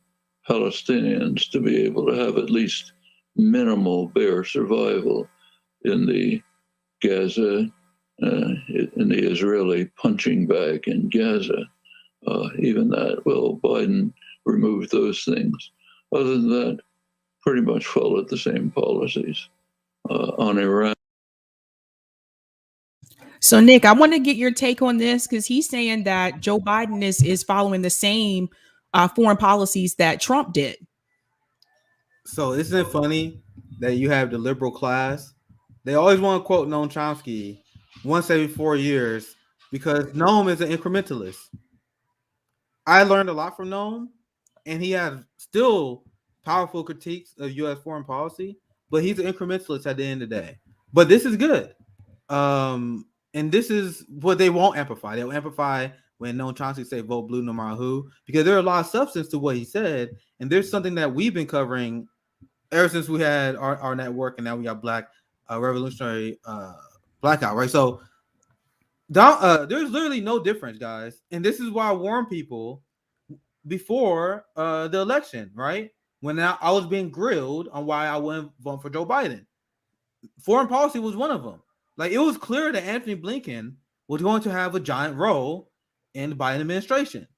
Palestinians to be able to have at least minimal bare survival in the Gaza, in the Israeli punching bag in Gaza. Even that, well, Biden removed those things. Other than that, pretty much followed the same policies on Iran. So, Nick, I want to get your take on this because he's saying that Joe Biden is following the same foreign policies that Trump did. So isn't it funny that you have the liberal class? They always want to quote Noam Chomsky once every 4 years because Noam is an incrementalist. I learned a lot from Noam, and he has still powerful critiques of U.S. foreign policy, but he's an incrementalist at the end of the day. But this is good. And this is what they won't amplify. They'll amplify when Noam Chomsky say vote blue no matter who, because there are a lot of substance to what he said, and there's something that we've been covering ever since we had our network, and now we got Black Revolutionary Blackout, right? So there's literally no difference, guys, and this is why I warned people before the election, right? When I was being grilled on why I wouldn't vote for Joe Biden. Foreign policy was one of them. Like, it was clear that Anthony Blinken was going to have a giant role in the Biden administration.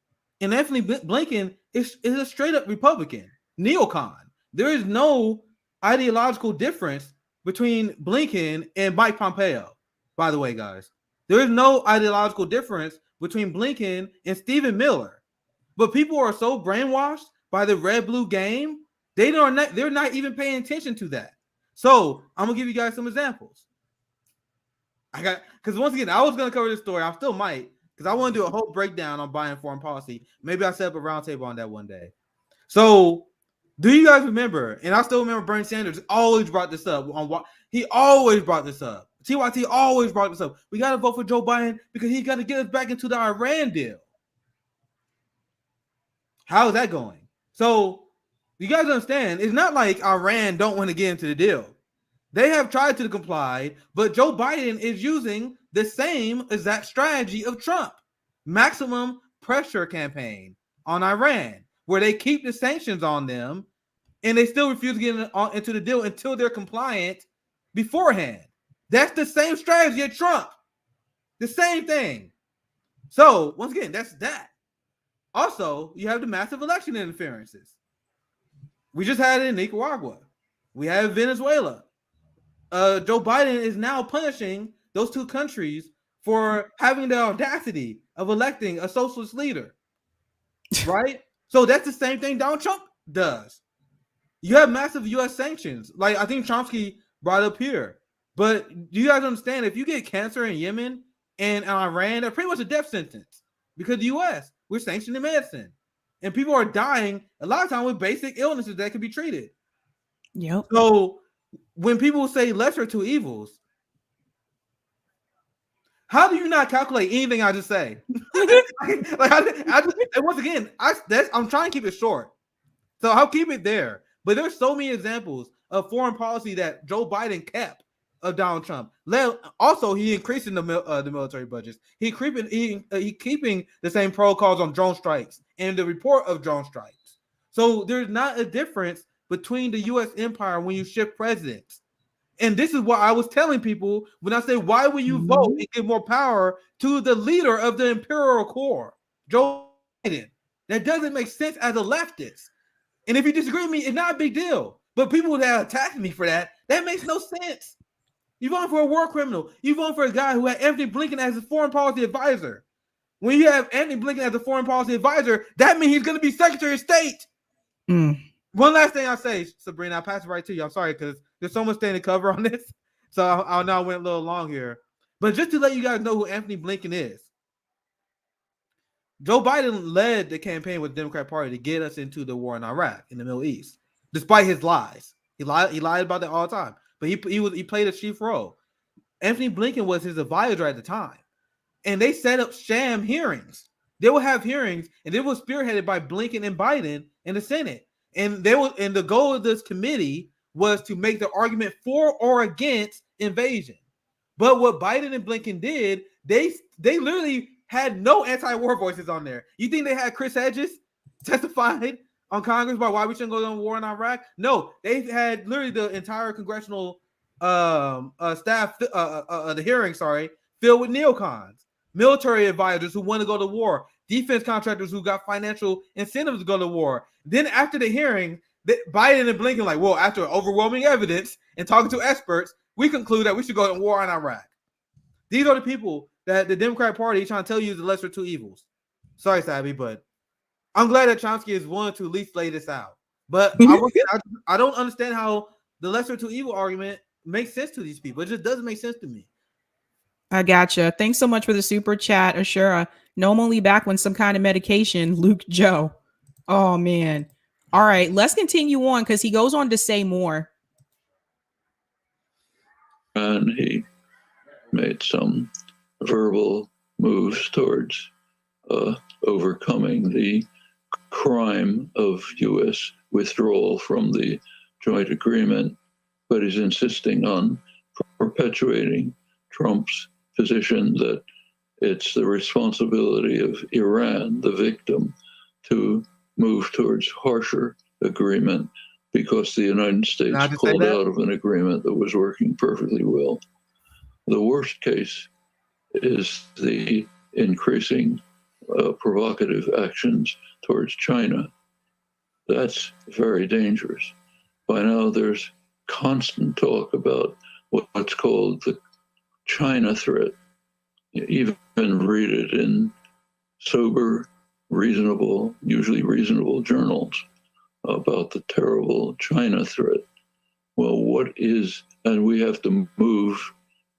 And Anthony Blinken is a straight-up Republican, neocon. There is no ideological difference between Blinken and Mike Pompeo, by the way, guys. There is no ideological difference between Blinken and Stephen Miller. But people are so brainwashed by the red-blue game, they're not even paying attention to that. So I'm going to give you guys some examples. Because once again, I was going to cover this story. I still might, because I want to do a whole breakdown on Biden foreign policy. Maybe I'll set up a roundtable on that one day. So do you guys remember, and I still remember Bernie Sanders always brought this up. He always brought this up. TYT always brought this up. We got to vote for Joe Biden because he's got to get us back into the Iran deal. How is that going? So you guys understand, it's not like Iran don't want to get into the deal. They have tried to comply, but Joe Biden is using the same exact strategy of Trump. Maximum pressure campaign on Iran, where they keep the sanctions on them and they still refuse to get into the deal until they're compliant beforehand. That's the same strategy of Trump. The same thing. So, once again, that's that. Also, you have the massive election interferences. We just had it in Nicaragua. We have Venezuela. Joe Biden is now punishing those two countries for having the audacity of electing a socialist leader, right? So that's the same thing Donald Trump does. You have massive U.S. sanctions, like I think Chomsky brought up here. But do you guys understand, if you get cancer in Yemen and Iran, that's pretty much a death sentence because the U.S., we're sanctioning medicine. And people are dying a lot of times with basic illnesses that can be treated. Yep. So when people say lesser two evils, how do you not calculate anything I just say? And once again, I'm trying to keep it short. So I'll keep it there. But there's so many examples of foreign policy that Joe Biden kept of Donald Trump. Also, he increasing the military budgets. He keeping the same protocols on drone strikes and the report of drone strikes. So there's not a difference between the U.S. empire when you shift presidents. And this is what I was telling people when I say, why will you vote and give more power to the leader of the imperial core, Joe Biden? That doesn't make sense as a leftist. And if you disagree with me, it's not a big deal. But people that attack me for that makes no sense. You vote for a war criminal. You vote for a guy who had Anthony Blinken as his foreign policy advisor. When you have Anthony Blinken as a foreign policy advisor, that means he's going to be Secretary of State. One last thing I'll say, Sabrina, I'll pass it right to you. I'm sorry, because there's so much thing to cover on this. So I know I went a little long here. But just to let you guys know who Anthony Blinken is, Joe Biden led the campaign with the Democrat Party to get us into the war in Iraq, in the Middle East, despite his lies. He lied about that all the time. But he played a chief role. Anthony Blinken was his advisor at the time. And they set up sham hearings. They will have hearings, and it was spearheaded by Blinken and Biden in the Senate. And the goal of this committee was to make the argument for or against invasion. But what Biden and Blinken did, they literally had no anti-war voices on there. You think they had Chris Hedges testified on Congress about why we shouldn't go to war in Iraq? No, they had literally the entire congressional staff, the hearing, filled with neocons, military advisors who want to go to war, defense contractors who got financial incentives to go to war. Then after the hearing, Biden and Blinken like, well, after overwhelming evidence and talking to experts, we conclude that we should go to war in Iraq. These are the people that the Democratic Party is trying to tell you is the lesser two evils. Sorry, Sabby, but I'm glad that Chomsky is willing to at least lay this out. But I don't understand how the lesser two evil argument makes sense to these people. It just doesn't make sense to me. I gotcha. Thanks so much for the super chat, Ashura. No, I'm only back when some kind of medication, Luke Joe. Oh, man. All right, let's continue on because he goes on to say more. And he made some verbal moves towards overcoming the crime of U.S. withdrawal from the joint agreement, but he's insisting on perpetuating Trump's position that it's the responsibility of Iran, the victim, to move towards harsher agreement because the United States pulled out of an agreement that was working perfectly well. The worst case is the increasing provocative actions towards China. That's very dangerous. By now, there's constant talk about what's called the China threat. You even read it in sober, reasonable, usually reasonable journals about the terrible China threat. Well, and we have to move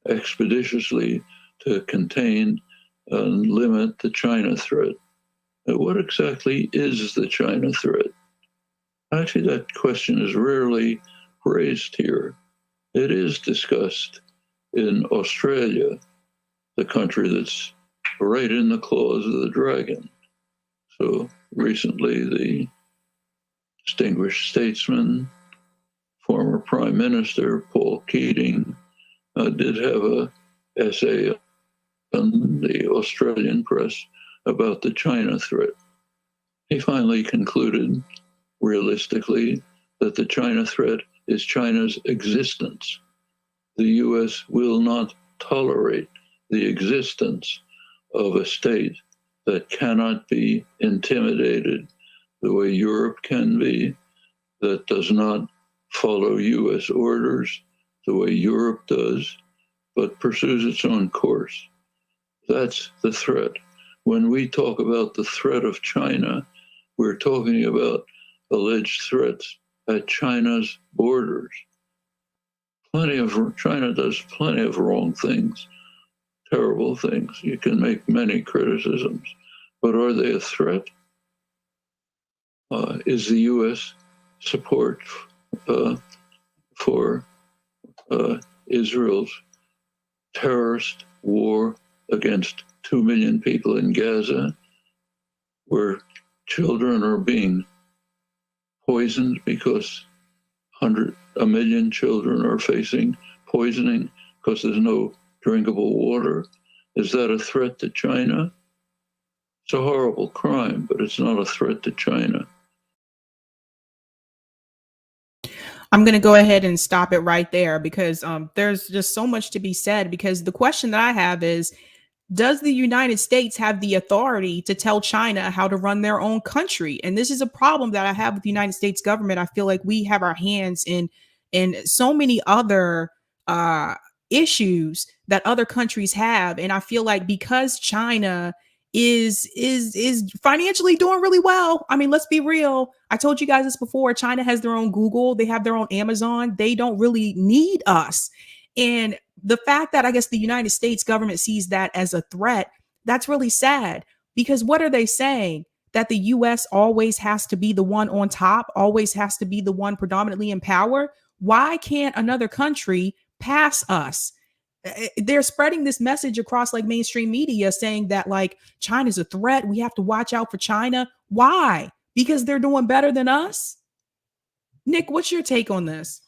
expeditiously to contain and limit the China threat. Now, what exactly is the China threat? Actually, that question is rarely raised here. It is discussed in Australia, the country that's right in the claws of the dragon. So recently, the distinguished statesman, former Prime Minister Paul Keating, did have an essay in the Australian press about the China threat. He finally concluded, realistically, that the China threat is China's existence. The U.S. will not tolerate the existence of a state that cannot be intimidated the way Europe can be, that does not follow U.S. orders the way Europe does, but pursues its own course. That's the threat. When we talk about the threat of China, we're talking about alleged threats at China's borders. China does plenty of wrong things, terrible things. You can make many criticisms, but are they a threat? Is the U.S. support for Israel's terrorist war against 2 million people in Gaza, where children are being poisoned because 1 million children are facing poisoning because there's no drinkable water? Is that a threat to China? It's a horrible crime, but it's not a threat to China. I'm going to go ahead and stop it right there because there's just so much to be said. Because the question that I have is, does the United States have the authority to tell China how to run their own country? And this is a problem that I have with the United States government. I feel like we have our hands in so many other issues that other countries have, and I feel like because China is financially doing really well. I mean, let's be real. I told you guys this before. China has their own Google, they have their own Amazon. They don't really need us. And the fact that I guess the United States government sees that as a threat, that's really sad. Because what are they saying? That the US always has to be the one on top, always has to be the one predominantly in power? Why can't another country pass us? They're spreading this message across like mainstream media saying that like China's a threat. We have to watch out for China. Why? Because they're doing better than us? Nick, what's your take on this?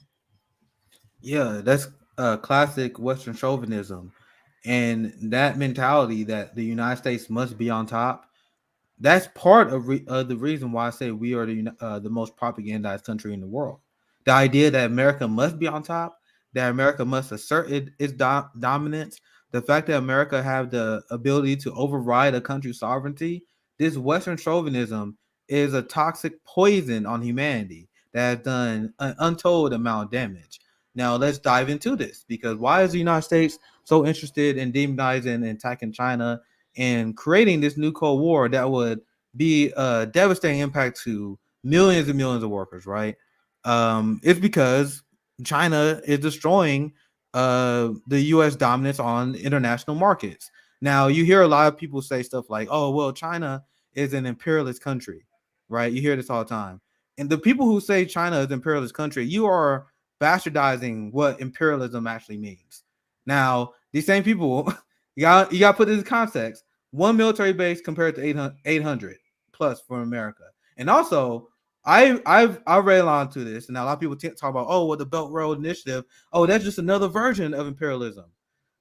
Yeah, that's classic Western chauvinism. And that mentality that the United States must be on top, that's part of the reason why I say we are the most propagandized country in the world. The idea that America must be on top, that America must assert its dominance, the fact that America have the ability to override a country's sovereignty, this Western chauvinism is a toxic poison on humanity that has done an untold amount of damage. Now let's dive into this, because why is the United States so interested in demonizing and attacking China and creating this new Cold War that would be a devastating impact to millions and millions of workers, right? It's because China is destroying the U.S. dominance on international markets. Now, you hear a lot of people say stuff like, oh, well, China is an imperialist country, right? You hear this all the time. And the people who say China is an imperialist country, you are bastardizing what imperialism actually means. Now, these same people, you got to put this in context. One military base compared to 800 plus for America. And also, I read along to this, and now a lot of people talk about, oh, well, the Belt Road Initiative. Oh, that's just another version of imperialism.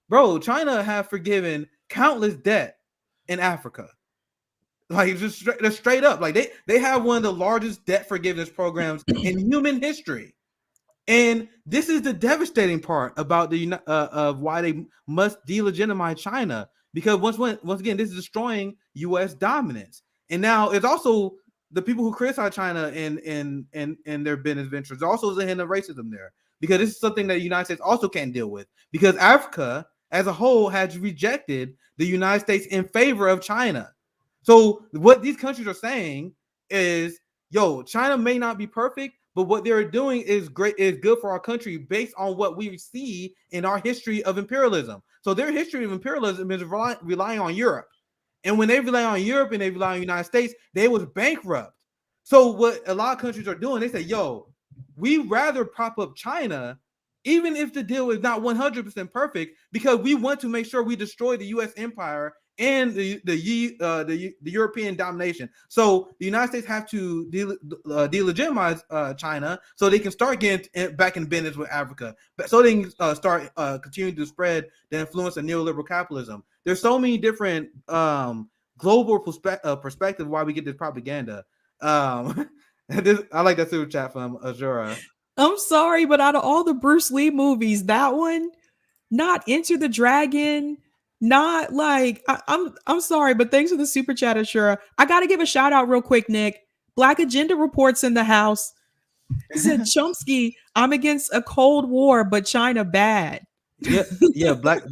Bro, China have forgiven countless debt in Africa. Like just straight up. Like they have one of the largest debt forgiveness programs in human history. And this is the devastating part about the of why they must delegitimize China, because once again, this is destroying U.S. dominance. And now it's also the people who criticize China in their business ventures. Also, is a hint of racism there, because this is something that the United States also can't deal with, because Africa as a whole has rejected the United States in favor of China. So what these countries are saying is, yo, China may not be perfect, but what they're doing is great, is good for our country based on what we see in our history of imperialism. So their history of imperialism is relying on Europe. And when they rely on Europe and they rely on the United States, they was bankrupt. So what a lot of countries are doing, they say, yo, we rather prop up China, even if the deal is not 100% perfect, because we want to make sure we destroy the U.S. empire and the European domination. So the United States have to delegitimize China so they can start getting back in business with Africa, so they can start continuing to spread the influence of neoliberal capitalism. There's so many different global perspectives why we get this propaganda. I like that super chat from Azura. I'm sorry, but out of all the Bruce Lee movies, that one, not Enter the Dragon, not like I'm sorry, but thanks for the super chat, Ashura. I gotta give a shout out real quick, Nick. Black Agenda reports in the house. He said, Chomsky, I'm against a Cold War, but China bad. Yeah.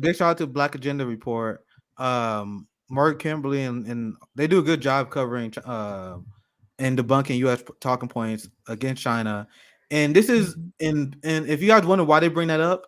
Big shout out to Black Agenda report. Mark Kimberly and they do a good job covering and debunking U.S. talking points against China. And this is and if you guys wonder why they bring that up,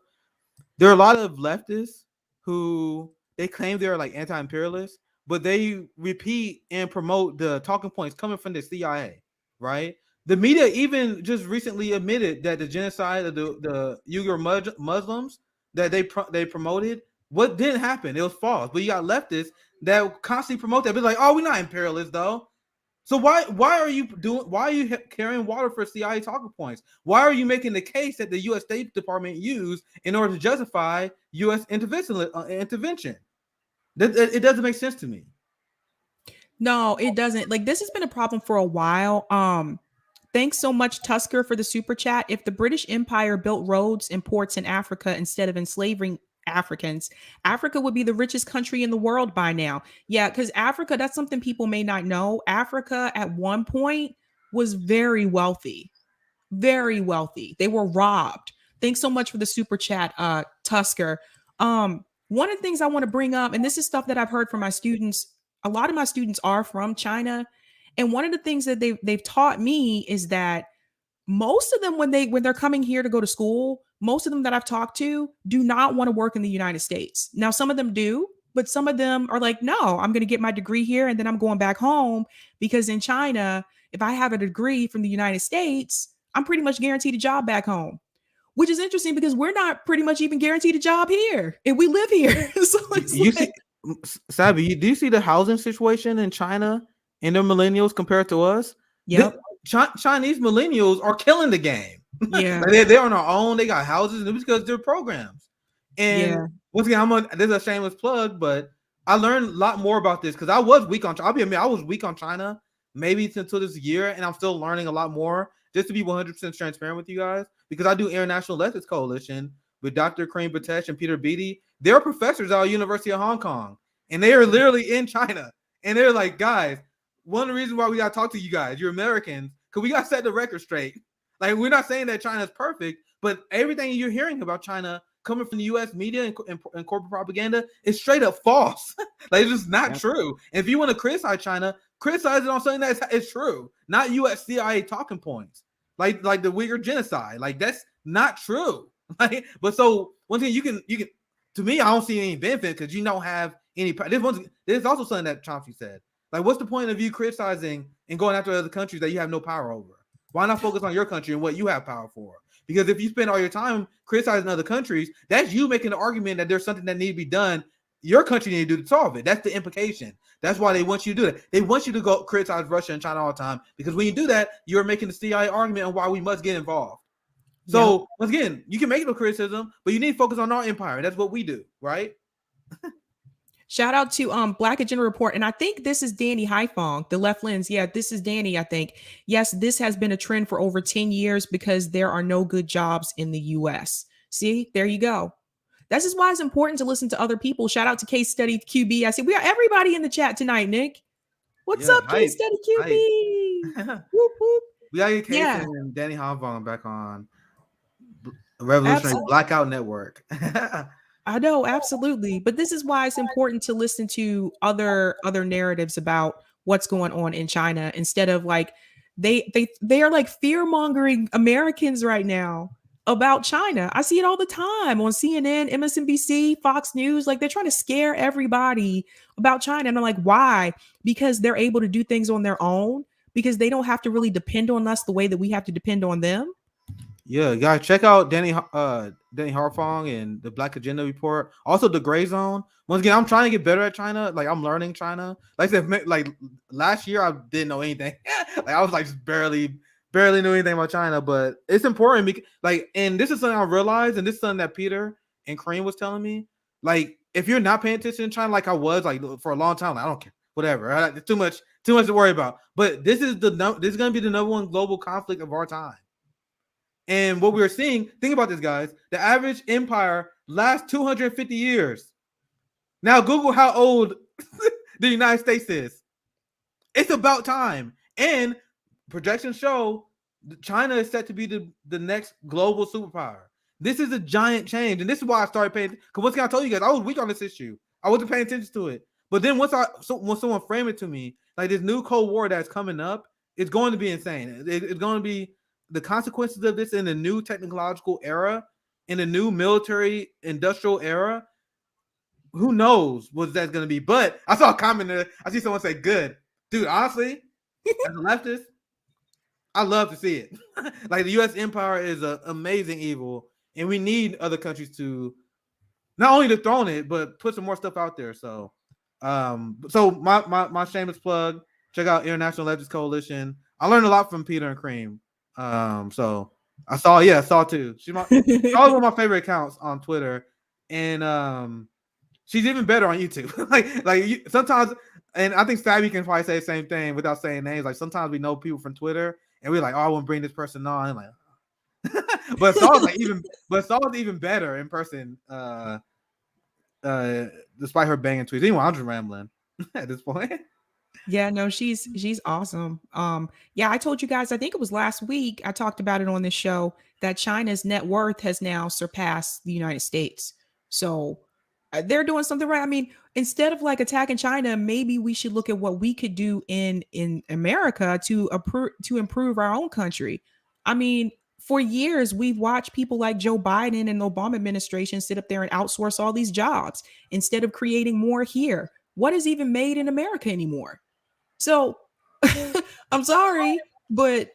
there are a lot of leftists who they claim they're like anti-imperialists, but they repeat and promote the talking points coming from the CIA, right? The media even just recently admitted that the genocide of the Uyghur Muslims that they promoted, what didn't happen, it was false. But you got leftists that constantly promote that, but like, oh, we're not imperialists though. So why are you carrying water for CIA talking points? Why are you making the case that the U.S. State Department used in order to justify U.S. intervention? It doesn't make sense to me. No, it doesn't. Like, this has been a problem for a while. Thanks so much, Tusker, for the super chat. If the British Empire built roads and ports in Africa instead of enslaving Africans, Africa would be the richest country in the world by now. Yeah, because Africa, that's something people may not know. Africa at one point was very wealthy, very wealthy. They were robbed. Thanks so much for the super chat, Tusker. One of the things I want to bring up, and this is stuff that I've heard from my students. A lot of my students are from China, and one of the things that they've taught me is that most of them, when they're coming here to go to school, most of them that I've talked to do not want to work in the United States. Now, some of them do, but some of them are like, no, I'm going to get my degree here and then I'm going back home, because in China, if I have a degree from the United States, I'm pretty much guaranteed a job back home, which is interesting because we're not pretty much even guaranteed a job here and we live here. So you see, Sabby, do you see the housing situation in China and their millennials compared to us? Yep. Chinese millennials are killing the game. Yeah. Like they're on their own. They got houses, and it's because they're programs. And once again, this is a shameless plug, but I learned a lot more about this because I was weak on. I'll be admit, I was weak on China maybe until this year, and I'm still learning a lot more. Just to be 100% transparent with you guys, because I do International Ethics Coalition with Dr. Kareem Batesh and Peter Beatty. They're professors at the University of Hong Kong, and they are literally in China. And they're like, guys, one of the reasons why we got to talk to you guys, you're Americans, because we got to set the record straight. Like, we're not saying that China is perfect, but everything you're hearing about China coming from the U.S. media and corporate propaganda is straight up false. Like, it's just not true. And if you want to criticize China, criticize it on something that is true, not U.S. CIA talking points. Like the Uyghur genocide, like that's not true. Like, but so one thing you can to me, I don't see any benefit because you don't have any. There's also something that Chomsky said. Like, what's the point of you criticizing and going after other countries that you have no power over? Why not focus on your country and what you have power for? Because if you spend all your time criticizing other countries, that's you making the argument that there's something that needs to be done. Your country needs to do to solve it. That's the implication. That's why they want you to do that. They want you to go criticize Russia and China all the time, because when you do that, you're making the CIA argument on why we must get involved. So once again, you can make no criticism, but you need to focus on our empire. That's what we do, right? Shout out to Black Agenda Report. And I think this is Danny Haifong, the left lens. Yeah, this is Danny, I think. Yes, this has been a trend for over 10 years because there are no good jobs in the US. See, there you go. This is why it's important to listen to other people. Shout out to Case Study QB. I see we are everybody in the chat tonight, Nick. What's up, Case Study QB? Whoop, whoop. We got your Case and Danny Haifong back on Revolutionary Blackout Network. I know, absolutely. But this is why it's important to listen to other narratives about what's going on in China instead of like they are like fear-mongering Americans right now about China. I see it all the time on CNN, MSNBC, Fox News. Like, they're trying to scare everybody about China. And I'm like, why? Because they're able to do things on their own, because they don't have to really depend on us the way that we have to depend on them. Yeah, guys, check out Danny Harfong and the Black Agenda Report. Also, the Gray Zone. Once again, I'm trying to get better at China. Like, I'm learning China. Like I said, like last year, I didn't know anything. Like, I was like just barely knew anything about China. But it's important because, like, and this is something I realized, and this is something that Peter and Kareem was telling me. Like, if you're not paying attention to China, like I was, like for a long time, like, I don't care, whatever. Too much to worry about. But this is going to be the number one global conflict of our time. And what we're seeing, think about this, guys. The average empire lasts 250 years. Now, Google how old the United States is. It's about time. And projections show China is set to be the next global superpower. This is a giant change. And this is why I started paying. Because once again, I told you guys, I was weak on this issue. I wasn't paying attention to it. But then once someone framed it to me, like this new Cold War that's coming up, it's going to be insane. It's going to be the consequences of this in the new technological era, in the new military industrial era. Who knows what that's going to be? But I saw a comment there. I see someone say, good. Dude, honestly, as a leftist, I love to see it. Like, the U.S. empire is an amazing evil, and we need other countries to not only dethrone it, but put some more stuff out there. So, my shameless plug, check out International Ethics Coalition. I learned a lot from Peter and Kareem. So I saw too. She's one of my favorite accounts on Twitter, and she's even better on YouTube. sometimes, and I think Sabby can probably say the same thing without saying names. Like, sometimes we know people from Twitter, and we're like, oh, I want to bring this person on. I'm like, but Saul's even better in person. Despite her banging tweets. Anyway, I'm just rambling at this point. Yeah, no, she's awesome. Yeah, I told you guys, I think it was last week, I talked about it on this show, that China's net worth has now surpassed the United States. So they're doing something right. I mean, instead of like attacking China, maybe we should look at what we could do in America to improve our own country. I mean, for years we've watched people like Joe Biden and the Obama administration sit up there and outsource all these jobs instead of creating more here. What is even made in America anymore? So I'm sorry, but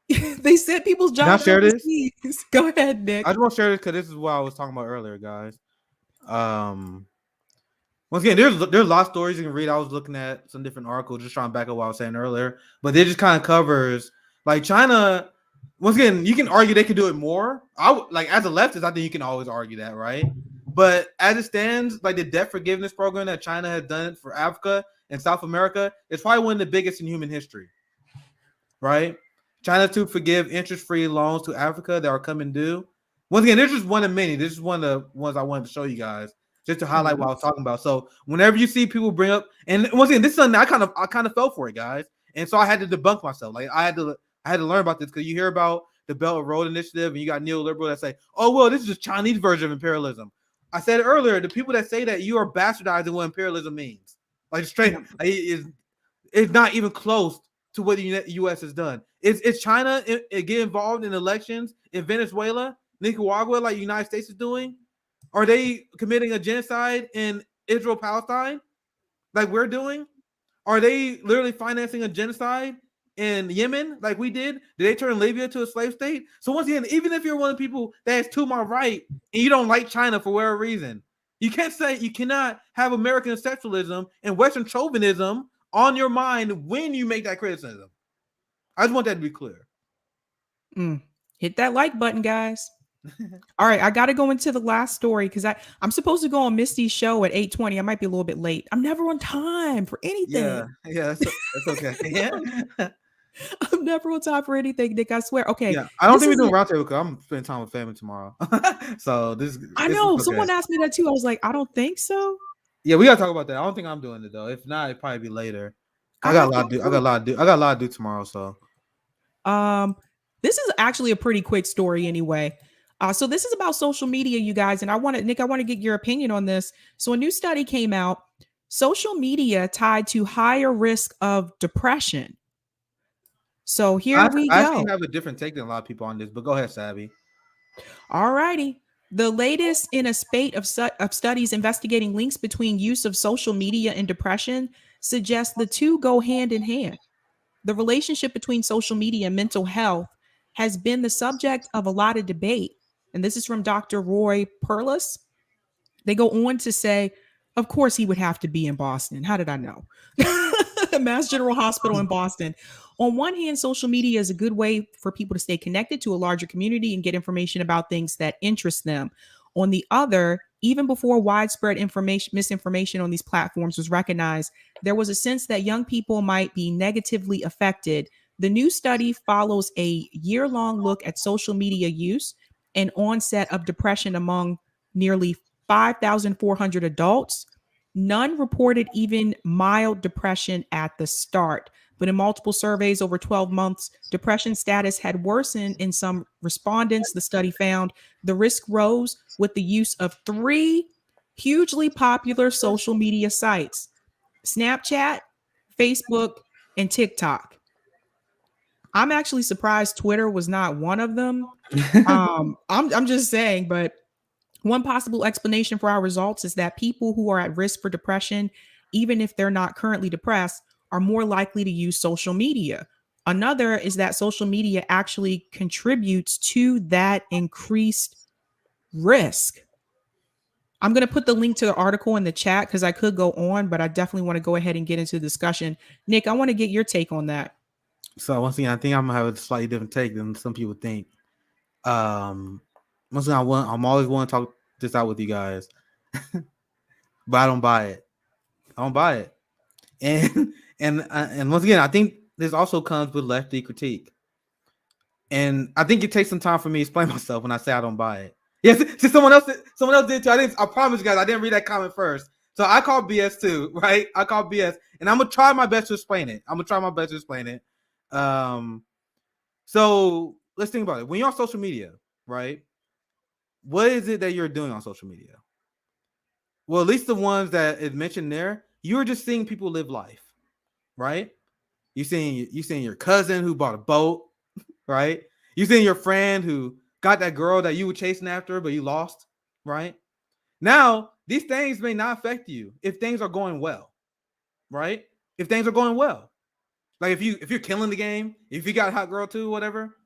they sent people's Can I jobs share this? overseas. Go ahead, Nick. I just want to share this because this is what I was talking about earlier, guys. Once again, there's a lot of stories you can read. I was looking at some different articles, just trying to back up what I was saying earlier, but it just kind of covers like China. Once again, you can argue they could do it more. Like as a leftist, I think you can always argue that, right? But as it stands, like the debt forgiveness program that China has done for Africa and South America, it's probably one of the biggest in human history, right? China to forgive interest-free loans to Africa that are coming due. Once again, this is one of many. This is one of the ones I wanted to show you guys just to highlight what I was talking about. So whenever you see people bring up, and once again, this is something I kind of fell for it, guys, and so I had to debunk myself. Like I had to learn about this because you hear about the Belt and Road Initiative, and you got neoliberal that say, "Oh well, this is just Chinese version of imperialism." I said earlier, the people that say that, you are bastardizing what imperialism means. Like straight, like, it's not even close to what the U.S. has done. Is China get involved in elections in Venezuela, Nicaragua, like the United States is doing? Are they committing a genocide in Israel, Palestine, like we're doing? Are they literally financing a genocide in Yemen, like we did? Did they turn Libya to a slave state? So once again, even if you're one of the people that is to my right and you don't like China for whatever reason, you cannot have American exceptionalism and Western chauvinism on your mind when you make that criticism. I just want that to be clear. Hit that like button, guys. All right, I got to go into the last story because I'm supposed to go on Misty's show at 8:20. I might be a little bit late. I'm never on time for anything. Yeah, that's okay. Yeah. I'm never on time for anything, Nick. I swear. Okay. Yeah, I don't think we're doing roundtable because I'm spending time with family tomorrow. So I know someone asked me that too. I was like, I don't think so. Yeah, we gotta talk about that. I don't think I'm doing it though. If not, it'd probably be later. I got a lot to do tomorrow. So, this is actually a pretty quick story anyway. So this is about social media, you guys, and I want to get your opinion on this. So a new study came out: social media tied to higher risk of depression. So here we go. I actually have a different take than a lot of people on this, but go ahead, Sabby. All righty. The latest in a spate of studies investigating links between use of social media and depression suggests the two go hand in hand. The relationship between social media and mental health has been the subject of a lot of debate. And this is from Dr. Roy Perlis. They go on to say, of course, he would have to be in Boston. How did I know? Mass General Hospital in Boston. On one hand, social media is a good way for people to stay connected to a larger community and get information about things that interest them. On the other, even before widespread misinformation on these platforms was recognized, there was a sense that young people might be negatively affected. The new study follows a year-long look at social media use and onset of depression among nearly 5,400 adults. None reported even mild depression at the start, but in multiple surveys over 12 months, depression status had worsened in some respondents. The study found the risk rose with the use of 3 hugely popular social media sites: Snapchat, Facebook, and TikTok. I'm actually surprised Twitter was not one of them. I'm just saying, but one possible explanation for our results is that people who are at risk for depression, even if they're not currently depressed, are more likely to use social media. Another is that social media actually contributes to that increased risk. I'm going to put the link to the article in the chat because I could go on, but I definitely want to go ahead and get into the discussion. Nick, I want to get your take on that. So once again, I think I'm gonna have a slightly different take than some people think. Once again, I'm always want to talk this out with you guys, but I don't buy it. And once again, I think this also comes with lefty critique. And I think it takes some time for me to explain myself when I say I don't buy it. Yes, see, someone else did too. I promise you guys, I didn't read that comment first. So I call BS too, right? I call BS, and I'm gonna try my best to explain it. So let's think about it. When you're on social media, right? What is it that you're doing on social media? Well, at least the ones that is mentioned there, you're just seeing people live life, right? You seeing your cousin who bought a boat, right? You seeing your friend who got that girl that you were chasing after, but you lost, right? Now, these things may not affect you if things are going well, right? If things are going well, like if you're killing the game, if you got a hot girl too, whatever.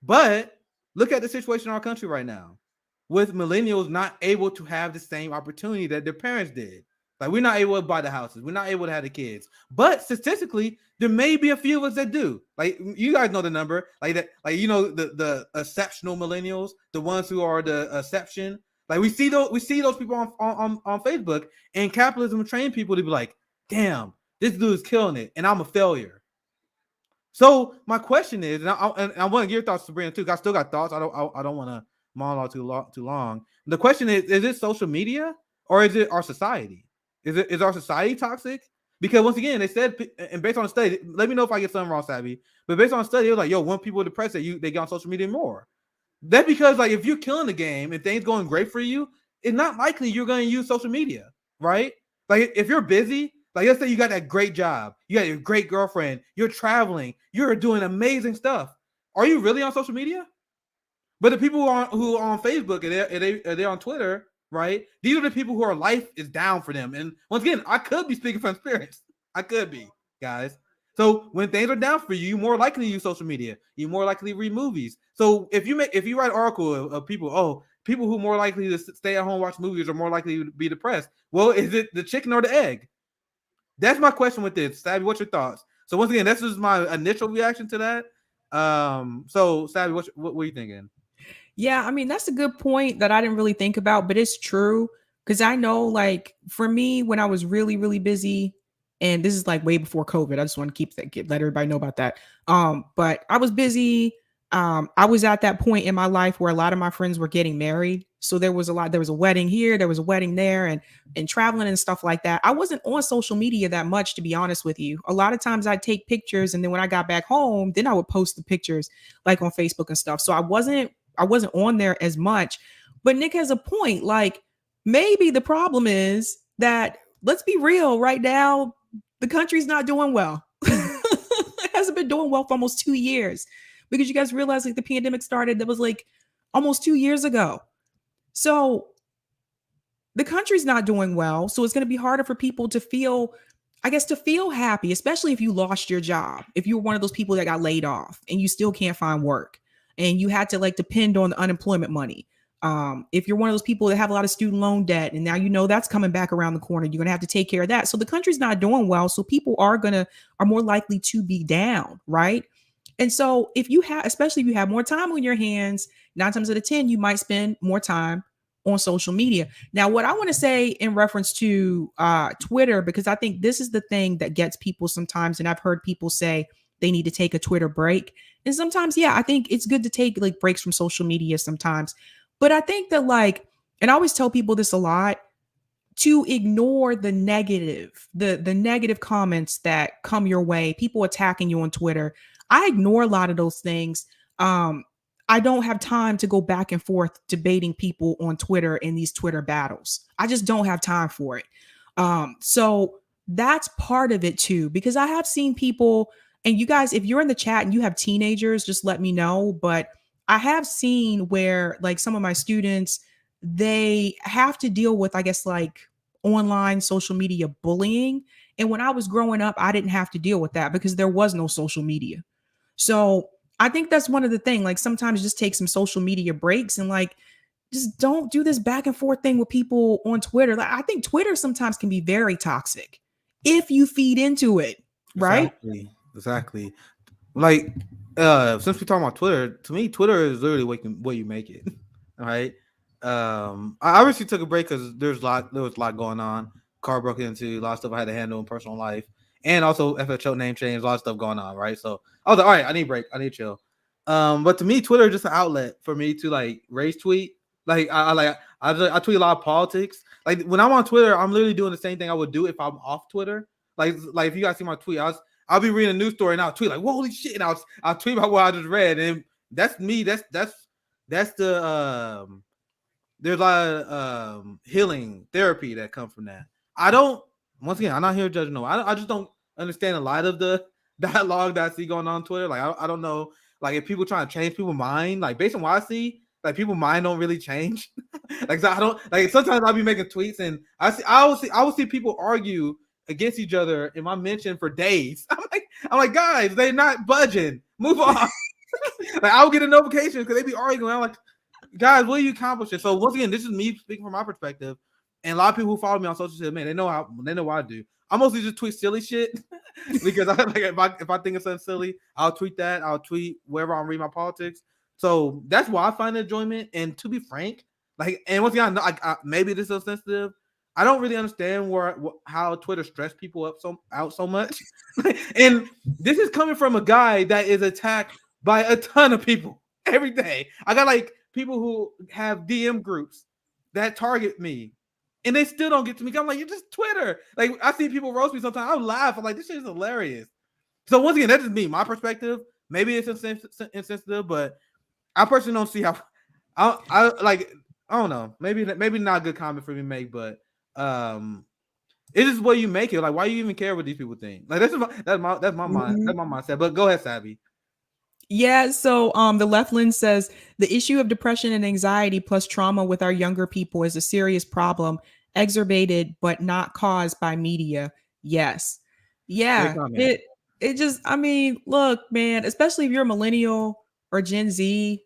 But look at the situation in our country right now, with millennials not able to have the same opportunity that their parents did. Like, we're not able to buy the houses, we're not able to have the kids. But statistically, there may be a few of us that do. Like, you guys know the number, like that, like, you know, the exceptional millennials, the ones who are the exception. Like, we see those people on Facebook, and capitalism train people to be like, damn, this dude is killing it, and I'm a failure. So my question is, and I want to get your thoughts, Sabrina, too. I still got thoughts. I don't want to monologue too long. The question is it social media or is it our society? Is our society toxic? Because once again, they said, and based on the study, let me know if I get something wrong, Sabby. But based on the study, it was like, yo, when people are depressed, they get on social media more. That's because, like, if you're killing the game and things going great for you, it's not likely you're going to use social media, right? Like, if you're busy, like, let's say you got that great job, you got your great girlfriend, you're traveling, you're doing amazing stuff. Are you really on social media? But the people who are on Facebook and they're on Twitter, right? These are the people who are life is down for them. And once again, I could be speaking from experience. I could be, guys. So when things are down for you, you're more likely to use social media. You're more likely to read movies. So if you write an article of people who are more likely to stay at home, watch movies, are more likely to be depressed. Well, is it the chicken or the egg? That's my question with this. Sabby, what's your thoughts? So once again, this is my initial reaction to that. So Sabby, what are you thinking? Yeah, I mean, that's a good point that I didn't really think about, but it's true. Cause I know, like, for me, when I was really, really busy, and this is like way before COVID, I just want to let everybody know about that. But I was busy. I was at that point in my life where a lot of my friends were getting married. So there was a wedding here, there was a wedding there, and traveling and stuff like that. I wasn't on social media that much, to be honest with you. A lot of times I'd take pictures, and then when I got back home, then I would post the pictures like on Facebook and stuff. So I wasn't on there as much. But Nick has a point. Like, maybe the problem is that, let's be real, right now, the country's not doing well. It hasn't been doing well for almost 2 years, because you guys realize, like, the pandemic started, that was like almost 2 years ago. So the country's not doing well. So it's going to be harder for people to feel, I guess, to feel happy, especially if you lost your job. If you were one of those people that got laid off and you still can't find work and you had to, like, depend on the unemployment money. If you're one of those people that have a lot of student loan debt, and now you know that's coming back around the corner, you're going to have to take care of that. So the country's not doing well. So people are more likely to be down, right? And so especially if you have more time on your hands, 9 times out of 10, you might spend more time on social media. Now, what I want to say in reference to Twitter, because I think this is the thing that gets people sometimes, and I've heard people say they need to take a Twitter break. And sometimes, yeah, I think it's good to take, like, breaks from social media sometimes. But I think that, like, and I always tell people this a lot, to ignore the negative, the negative comments that come your way, people attacking you on Twitter. I ignore a lot of those things. I don't have time to go back and forth debating people on Twitter in these Twitter battles. I just don't have time for it. So that's part of it too, because I have seen people, and you guys, if you're in the chat and you have teenagers, just let me know. But I have seen where, like, some of my students, they have to deal with, I guess, like, online social media bullying. And when I was growing up, I didn't have to deal with that because there was no social media. So I think that's one of the things, like, sometimes just take some social media breaks and, like, just don't do this back and forth thing with people on Twitter. Like, I think Twitter sometimes can be very toxic if you feed into it, right? Exactly. Like, since we're talking about Twitter, to me, Twitter is literally what you make it. All right. I obviously took a break because there was a lot going on. Car broke into, a lot of stuff I had to handle in personal life, and also FHO name change, a lot of stuff going on, right? So I was like, all right, I need a break, I need to chill. But to me, Twitter is just an outlet for me to like race tweet. Like I tweet a lot of politics. Like when I'm on Twitter, I'm literally doing the same thing I would do if I'm off Twitter. Like if you guys see my tweet, I'll be reading a news story and I'll tweet like, holy shit, and I'll tweet about what I just read, and that's me. That's the there's a lot of healing therapy that comes from that. Once again, I'm not here to judge. No, I just don't understand a lot of the dialogue that I see going on Twitter. Like I don't know, like if people trying to change people's mind, like based on what I see, like people's mind don't really change. Like so I don't like sometimes I'll be making tweets and I will see people argue against each in in my mention for days. I'm like guys, they're not budging. Move on. Like I'll get a notification because they be arguing. I'm like, guys, what are you accomplishing? So once again, this is me speaking from my perspective, and a lot of people who follow me on social media, man, they know what I do. I mostly just tweet silly shit because if I think of something silly, I'll tweet that. I'll tweet wherever I'm reading my politics. So that's why I find enjoyment. And to be frank, like, and once again, maybe this is sensitive. I don't really understand how Twitter stress people out so much. And this is coming from a guy that is attacked by a ton of people every day. I got like people who have DM groups that target me, and they still don't get to me. I'm like, you're just Twitter. Like I see people roast me sometimes. I laugh. I'm like, this shit is hilarious. So once again, that's just me, my perspective. Maybe it's insensitive, but I personally don't see how. I like. I don't know. Maybe not a good comment for me to make, but it's just what you make it. Like, why you even care what these people think? Like that's my mind. That's my mindset. But go ahead, Sabby. Yeah, so the left lens says the issue of depression and anxiety plus trauma with our younger people is a serious problem, exacerbated but not caused by media. Yes. Yeah. It just, I mean, look, man, especially if you're a millennial or Gen Z,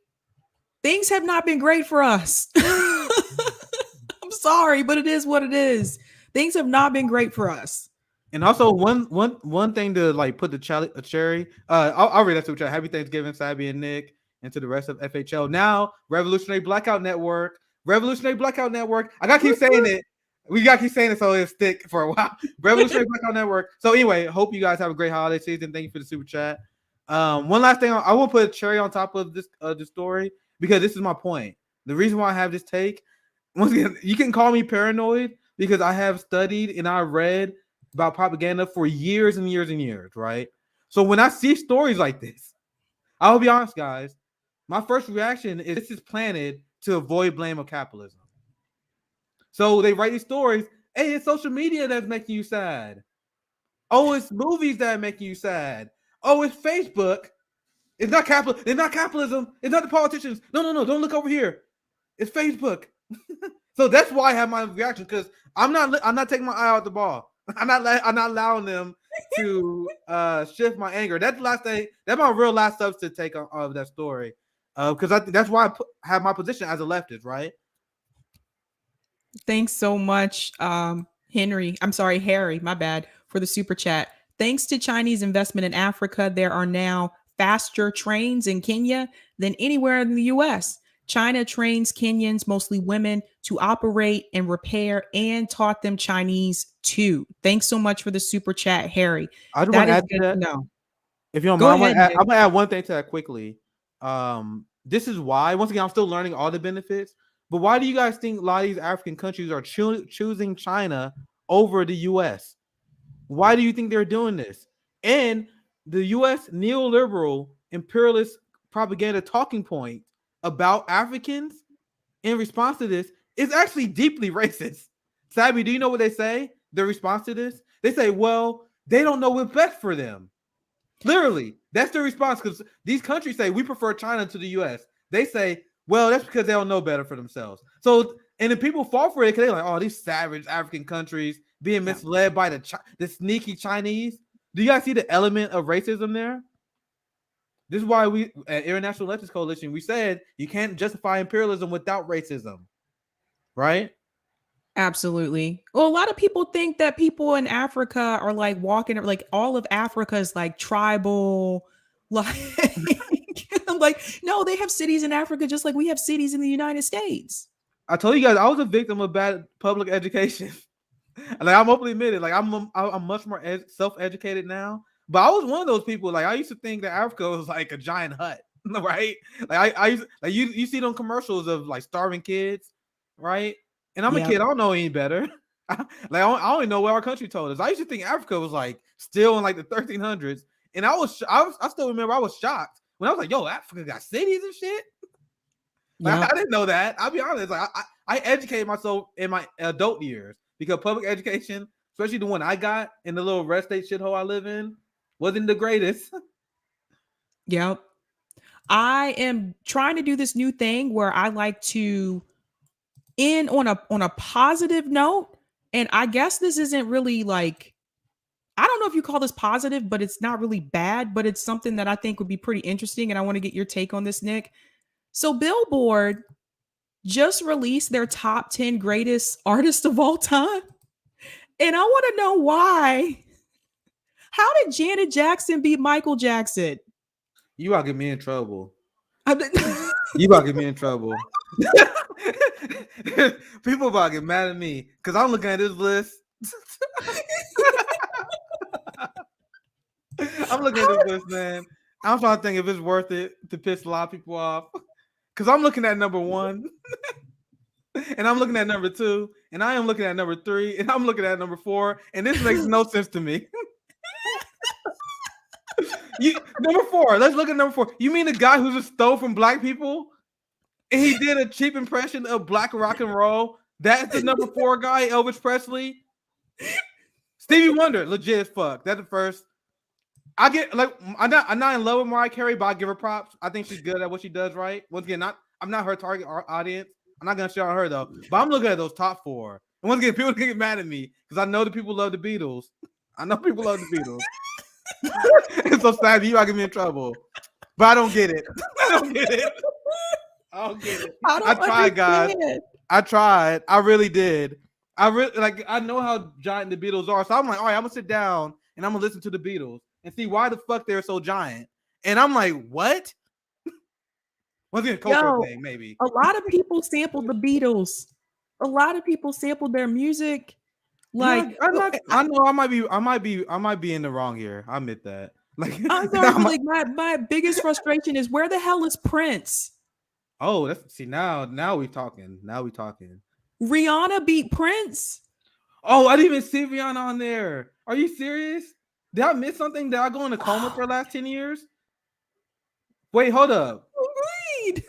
things have not been great for us. I'm sorry, but it is what it is. Things have not been great for us. And also one thing to like put the cherry. I'll read that super chat. Happy Thanksgiving, Sabby and Nick, and to the rest of FHL. Now, Revolutionary Blackout Network. I gotta keep saying it. We gotta keep saying it so it'll stick for a while. Revolutionary Blackout Network. So anyway, hope you guys have a great holiday season. Thank you for the super chat. One last thing, I will put a cherry on top of this story because this is my point. The reason why I have this take, once again, you can call me paranoid because I have studied and I read about propaganda for years and years and years, right? So when I see stories like this, I'll be honest, guys, my first reaction is this is planted to avoid blame of capitalism. So they write these stories. Hey, it's social media that's making you sad. Oh, it's movies that are making you sad. Oh, it's Facebook. It's not capital. It's not capitalism. It's not the politicians. No. Don't look over here. It's Facebook. So that's why I have my reaction because I'm not taking my eye out the ball. I'm not allowing them to shift my anger. That's the last thing. That's my real last substance take of that story. Because I think that's why I have my position as a leftist, right? Thanks so much, Harry, my bad, for the super chat. Thanks to Chinese investment in Africa, there are now faster trains in Kenya than anywhere in the US. China trains Kenyans, mostly women, to operate and repair and taught them Chinese too. Thanks so much for the super chat, Harry. I just want to add to that. No. If you don't mind, I'm going to add one thing to that quickly. This is why, once again, I'm still learning all the benefits, but why do you guys think a lot of these African countries are choosing China over the U.S.? Why do you think they're doing this? And the U.S. neoliberal imperialist propaganda talking point about Africans in response to this is actually deeply racist. Sabby, do you know what they say? Their response to this? They say, well, they don't know what's best for them. Literally, that's their response because these countries say we prefer China to the U.S. They say, well, that's because they don't know better for themselves. So, and then people fall for it because they're like, oh, these savage African countries being misled by the sneaky Chinese. Do you guys see the element of racism there? This is why we at International Leftist Coalition, we said you can't justify imperialism without racism, right? Absolutely. Well, a lot of people think that people in Africa are like walking, like all of Africa is like tribal. Like, I'm like, no, they have cities in Africa just like we have cities in the United States. I told you guys I was a victim of bad public education. Like I'm openly admitted, like I'm much more self-educated now. But I was one of those people. Like I used to think that Africa was like a giant hut. right? Like I used, like you see them commercials of like starving kids, right? And I'm a kid, I don't know any better. Like I only know what our country told us. I used to think Africa was like still in like the 1300s, and I still remember I was shocked when I was like, "Yo, Africa got cities and shit." Like, I didn't know that. I'll be honest. Like I educated myself in my adult years because public education, especially the one I got in the little red state shithole I live in, wasn't the greatest. Yep. I am trying to do this new thing where I like to end on a positive note. And I guess this isn't really like, I don't know if you call this positive, but it's not really bad, but it's something that I think would be pretty interesting. And I want to get your take on this, Nick. So Billboard just released their top 10 greatest artists of all time. And I want to know why. How did Janet Jackson beat Michael Jackson? You about to get me in trouble. You about to get me in trouble. People about to get mad at me because I'm looking at this list. I'm looking at this list, man. I'm trying to think if it's worth it to piss a lot of people off. Because I'm looking at number 1, and I'm looking at number 2, and I am looking at number 3, and I'm looking at number 4, and this makes no sense to me. Number 4. Let's look at number 4. You mean the guy who just stole from black people? And he did a cheap impression of black rock and roll. That's the number 4 guy, Elvis Presley. Stevie Wonder, legit as fuck. That's the first. I get like I'm not in love with Mariah Carey, but I give her props. I think she's good at what she does. Right. Once again, I'm not her target audience. I'm not gonna shit on her though. But I'm looking at those top 4. And once again, people can get mad at me because I know the people love the Beatles. I know people love the Beatles. It's so sad you are getting me in trouble. But I don't get it. I don't get it. I tried, guys. I tried. I really did. I know how giant the Beatles are. So I'm like, all right, I'm gonna sit down and I'm gonna listen to the Beatles and see why the fuck they're so giant. And I'm like, what? What's it a cultural thing? Maybe a lot of people sampled the Beatles. A lot of people sampled their music. Like, I know I might be in the wrong here. I admit that. Like, I'm sorry, like my biggest frustration is where the hell is Prince? Oh, now we talking. Rihanna beat Prince. Oh, I didn't even see Rihanna on there. Are you serious? Did I miss something? Did I go in a coma for the last 10 years? Wait, hold up. Agreed.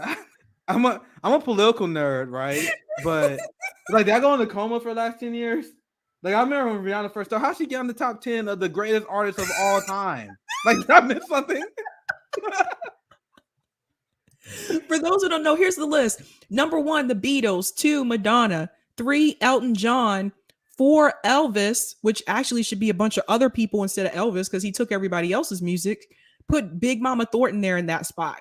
I'm a political nerd, right? But like, did I go in a coma for the last 10 years? Like, I remember when Rihanna first started. How'd she get on the top 10 of the greatest artists of all time? Like, did I miss something? For those who don't know, here's the list. Number 1, the Beatles. 2, Madonna. 3, Elton John. 4, Elvis, which actually should be a bunch of other people instead of Elvis because he took everybody else's music. Put Big Mama Thornton there in that spot.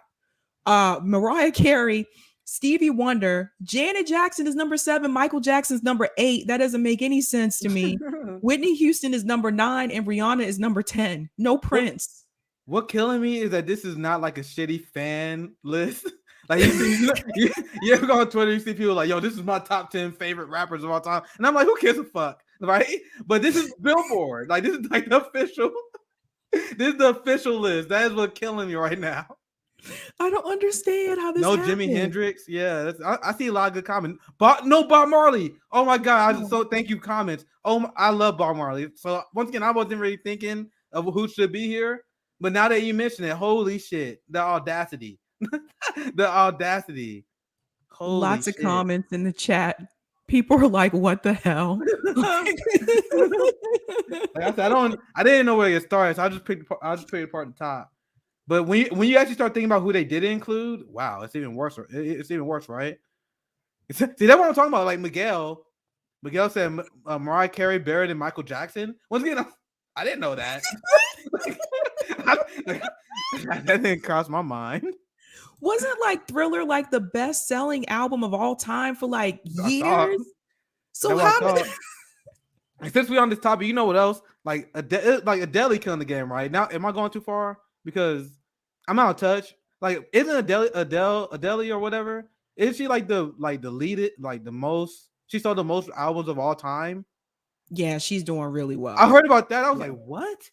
Mariah Carey, Stevie Wonder, Janet Jackson is number 7, Michael Jackson's number 8. That doesn't make any sense to me. Whitney Houston is number 9 and Rihanna is number 10. No Prince. What killing me is that this is not like a shitty fan list. Like you ever go on Twitter, you see people like, yo, this is my top 10 favorite rappers of all time. And I'm like, who cares a fuck? Right? But this is Billboard. Like, this is like the official. This is the official list. That is what's killing me right now. I don't understand how this happened. Jimi Hendrix. Yeah, I see a lot of good comments. Bob Marley. Oh my god! Thank you comments. Oh, I love Bob Marley. So once again, I wasn't really thinking of who should be here, but now that you mention it, holy shit, the audacity, the audacity. Holy Lots shit. of comments in the chat. People are like, "What the hell?" Like I said, I didn't know where to get started, so I just picked apart the top. But when you actually start thinking about who they did include, wow, it's even worse. It's even worse, right? See, that's what I'm talking about. Like Miguel said Mariah Carey buried in Michael Jackson. Once again, I didn't know that. That didn't cross my mind. Wasn't like Thriller like the best-selling album of all time for like years? So how did since we on this topic, you know what else? Like Adele killing the game right now. Am I going too far? Because I'm out of touch. Like, isn't Adele or whatever? Is she like the lead like the most? She sold the most albums of all time. Yeah, she's doing really well. I heard about that. I was like, what?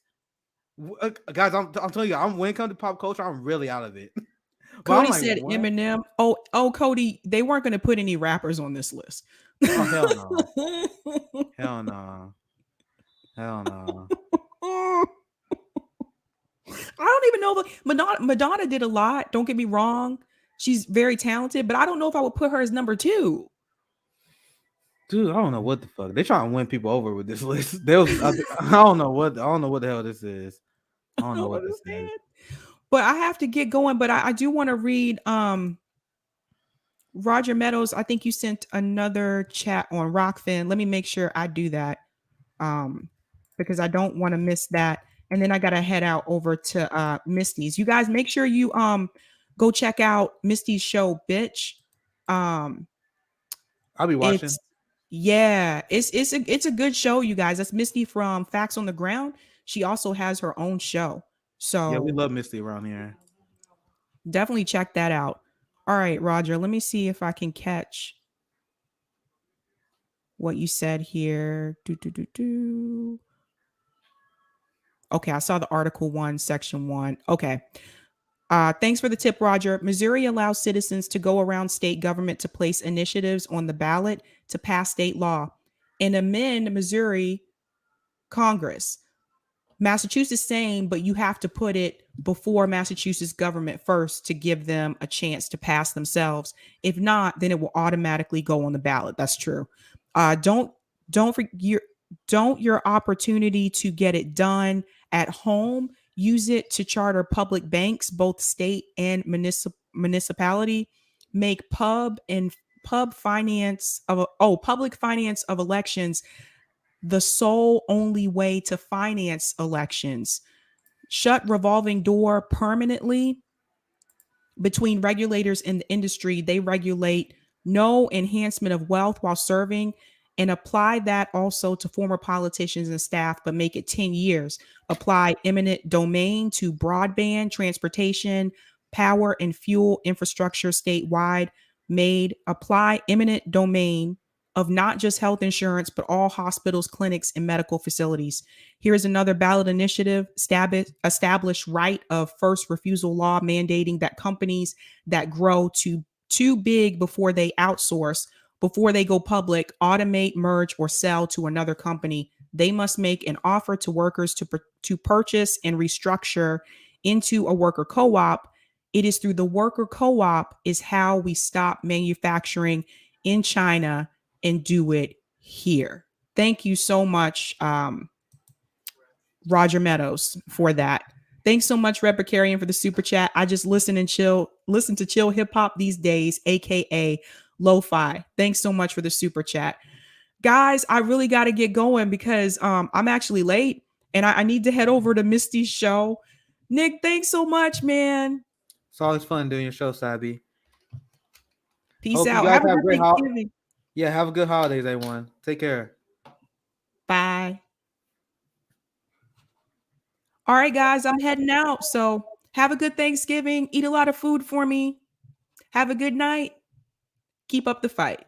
Guys, I'm telling you, when it comes to pop culture, I'm really out of it. Well, I'm Cody like, said what? Eminem. Oh, Cody, they weren't going to put any rappers on this list. Oh, hell no. Hell no. Hell no. I don't even know. Madonna did a lot. Don't get me wrong. She's very talented, but I don't know if I would put her as number 2. Dude, I don't know what the fuck. They're trying to win people over with this list. I don't know what the hell this is. I don't know what this is. But I have to get going. But I do want to read Roger Meadows. I think you sent another chat on Rockfin. Let me make sure I do that. Because I don't want to miss that. And then I gotta head out over to Misty's. You guys make sure you go check out Misty's show, bitch. I'll be watching. It's a good show, you guys. That's Misty from Facts on the Ground. She also has her own show. So Yeah, we love Misty around here. definitely check that out. All right, Roger, let me see if I can catch what you said here. Okay, I saw the Article 1, Section 1. Okay. Thanks for the tip, Roger. Missouri allows citizens to go around state government to place initiatives on the ballot to pass state law and amend Missouri Congress. Massachusetts same, but you have to put it before Massachusetts government first to give them a chance to pass themselves. If not, then it will automatically go on the ballot. That's true. Don't your opportunity to get it done at home. Use it to charter public banks, both state and municipality. Make public finance of elections the sole only way to finance elections. Shut revolving door permanently between regulators in the industry. They regulate no enhancement of wealth while serving, and apply that also to former politicians and staff, but make it 10 years. Apply eminent domain to broadband, transportation, power, and fuel infrastructure statewide. Apply eminent domain of not just health insurance, but all hospitals, clinics, and medical facilities. Here's another ballot initiative: establish right of first refusal law, mandating that companies that grow too big before they outsource, before they go public, automate, merge, or sell to another company, they must make an offer to workers to purchase and restructure into a worker co-op. It is through the worker co-op is how we stop manufacturing in China and do it here. Thank you so much, Roger Meadows, for that. Thanks so much, Red Precarian, for the super chat. I just listen to chill hip hop these days, aka lo-fi. Thanks so much for the super chat. Guys, I really got to get going because I'm actually late and I need to head over to Misty's show. Nick, thanks so much, man. It's always fun doing your show, Sabby. Peace Hope out. you guys Have a have good Thanksgiving. Yeah, have a good holidays, everyone. Take care. Bye. All right, guys, I'm heading out. So have a good Thanksgiving. Eat a lot of food for me. Have a good night. Keep up the fight.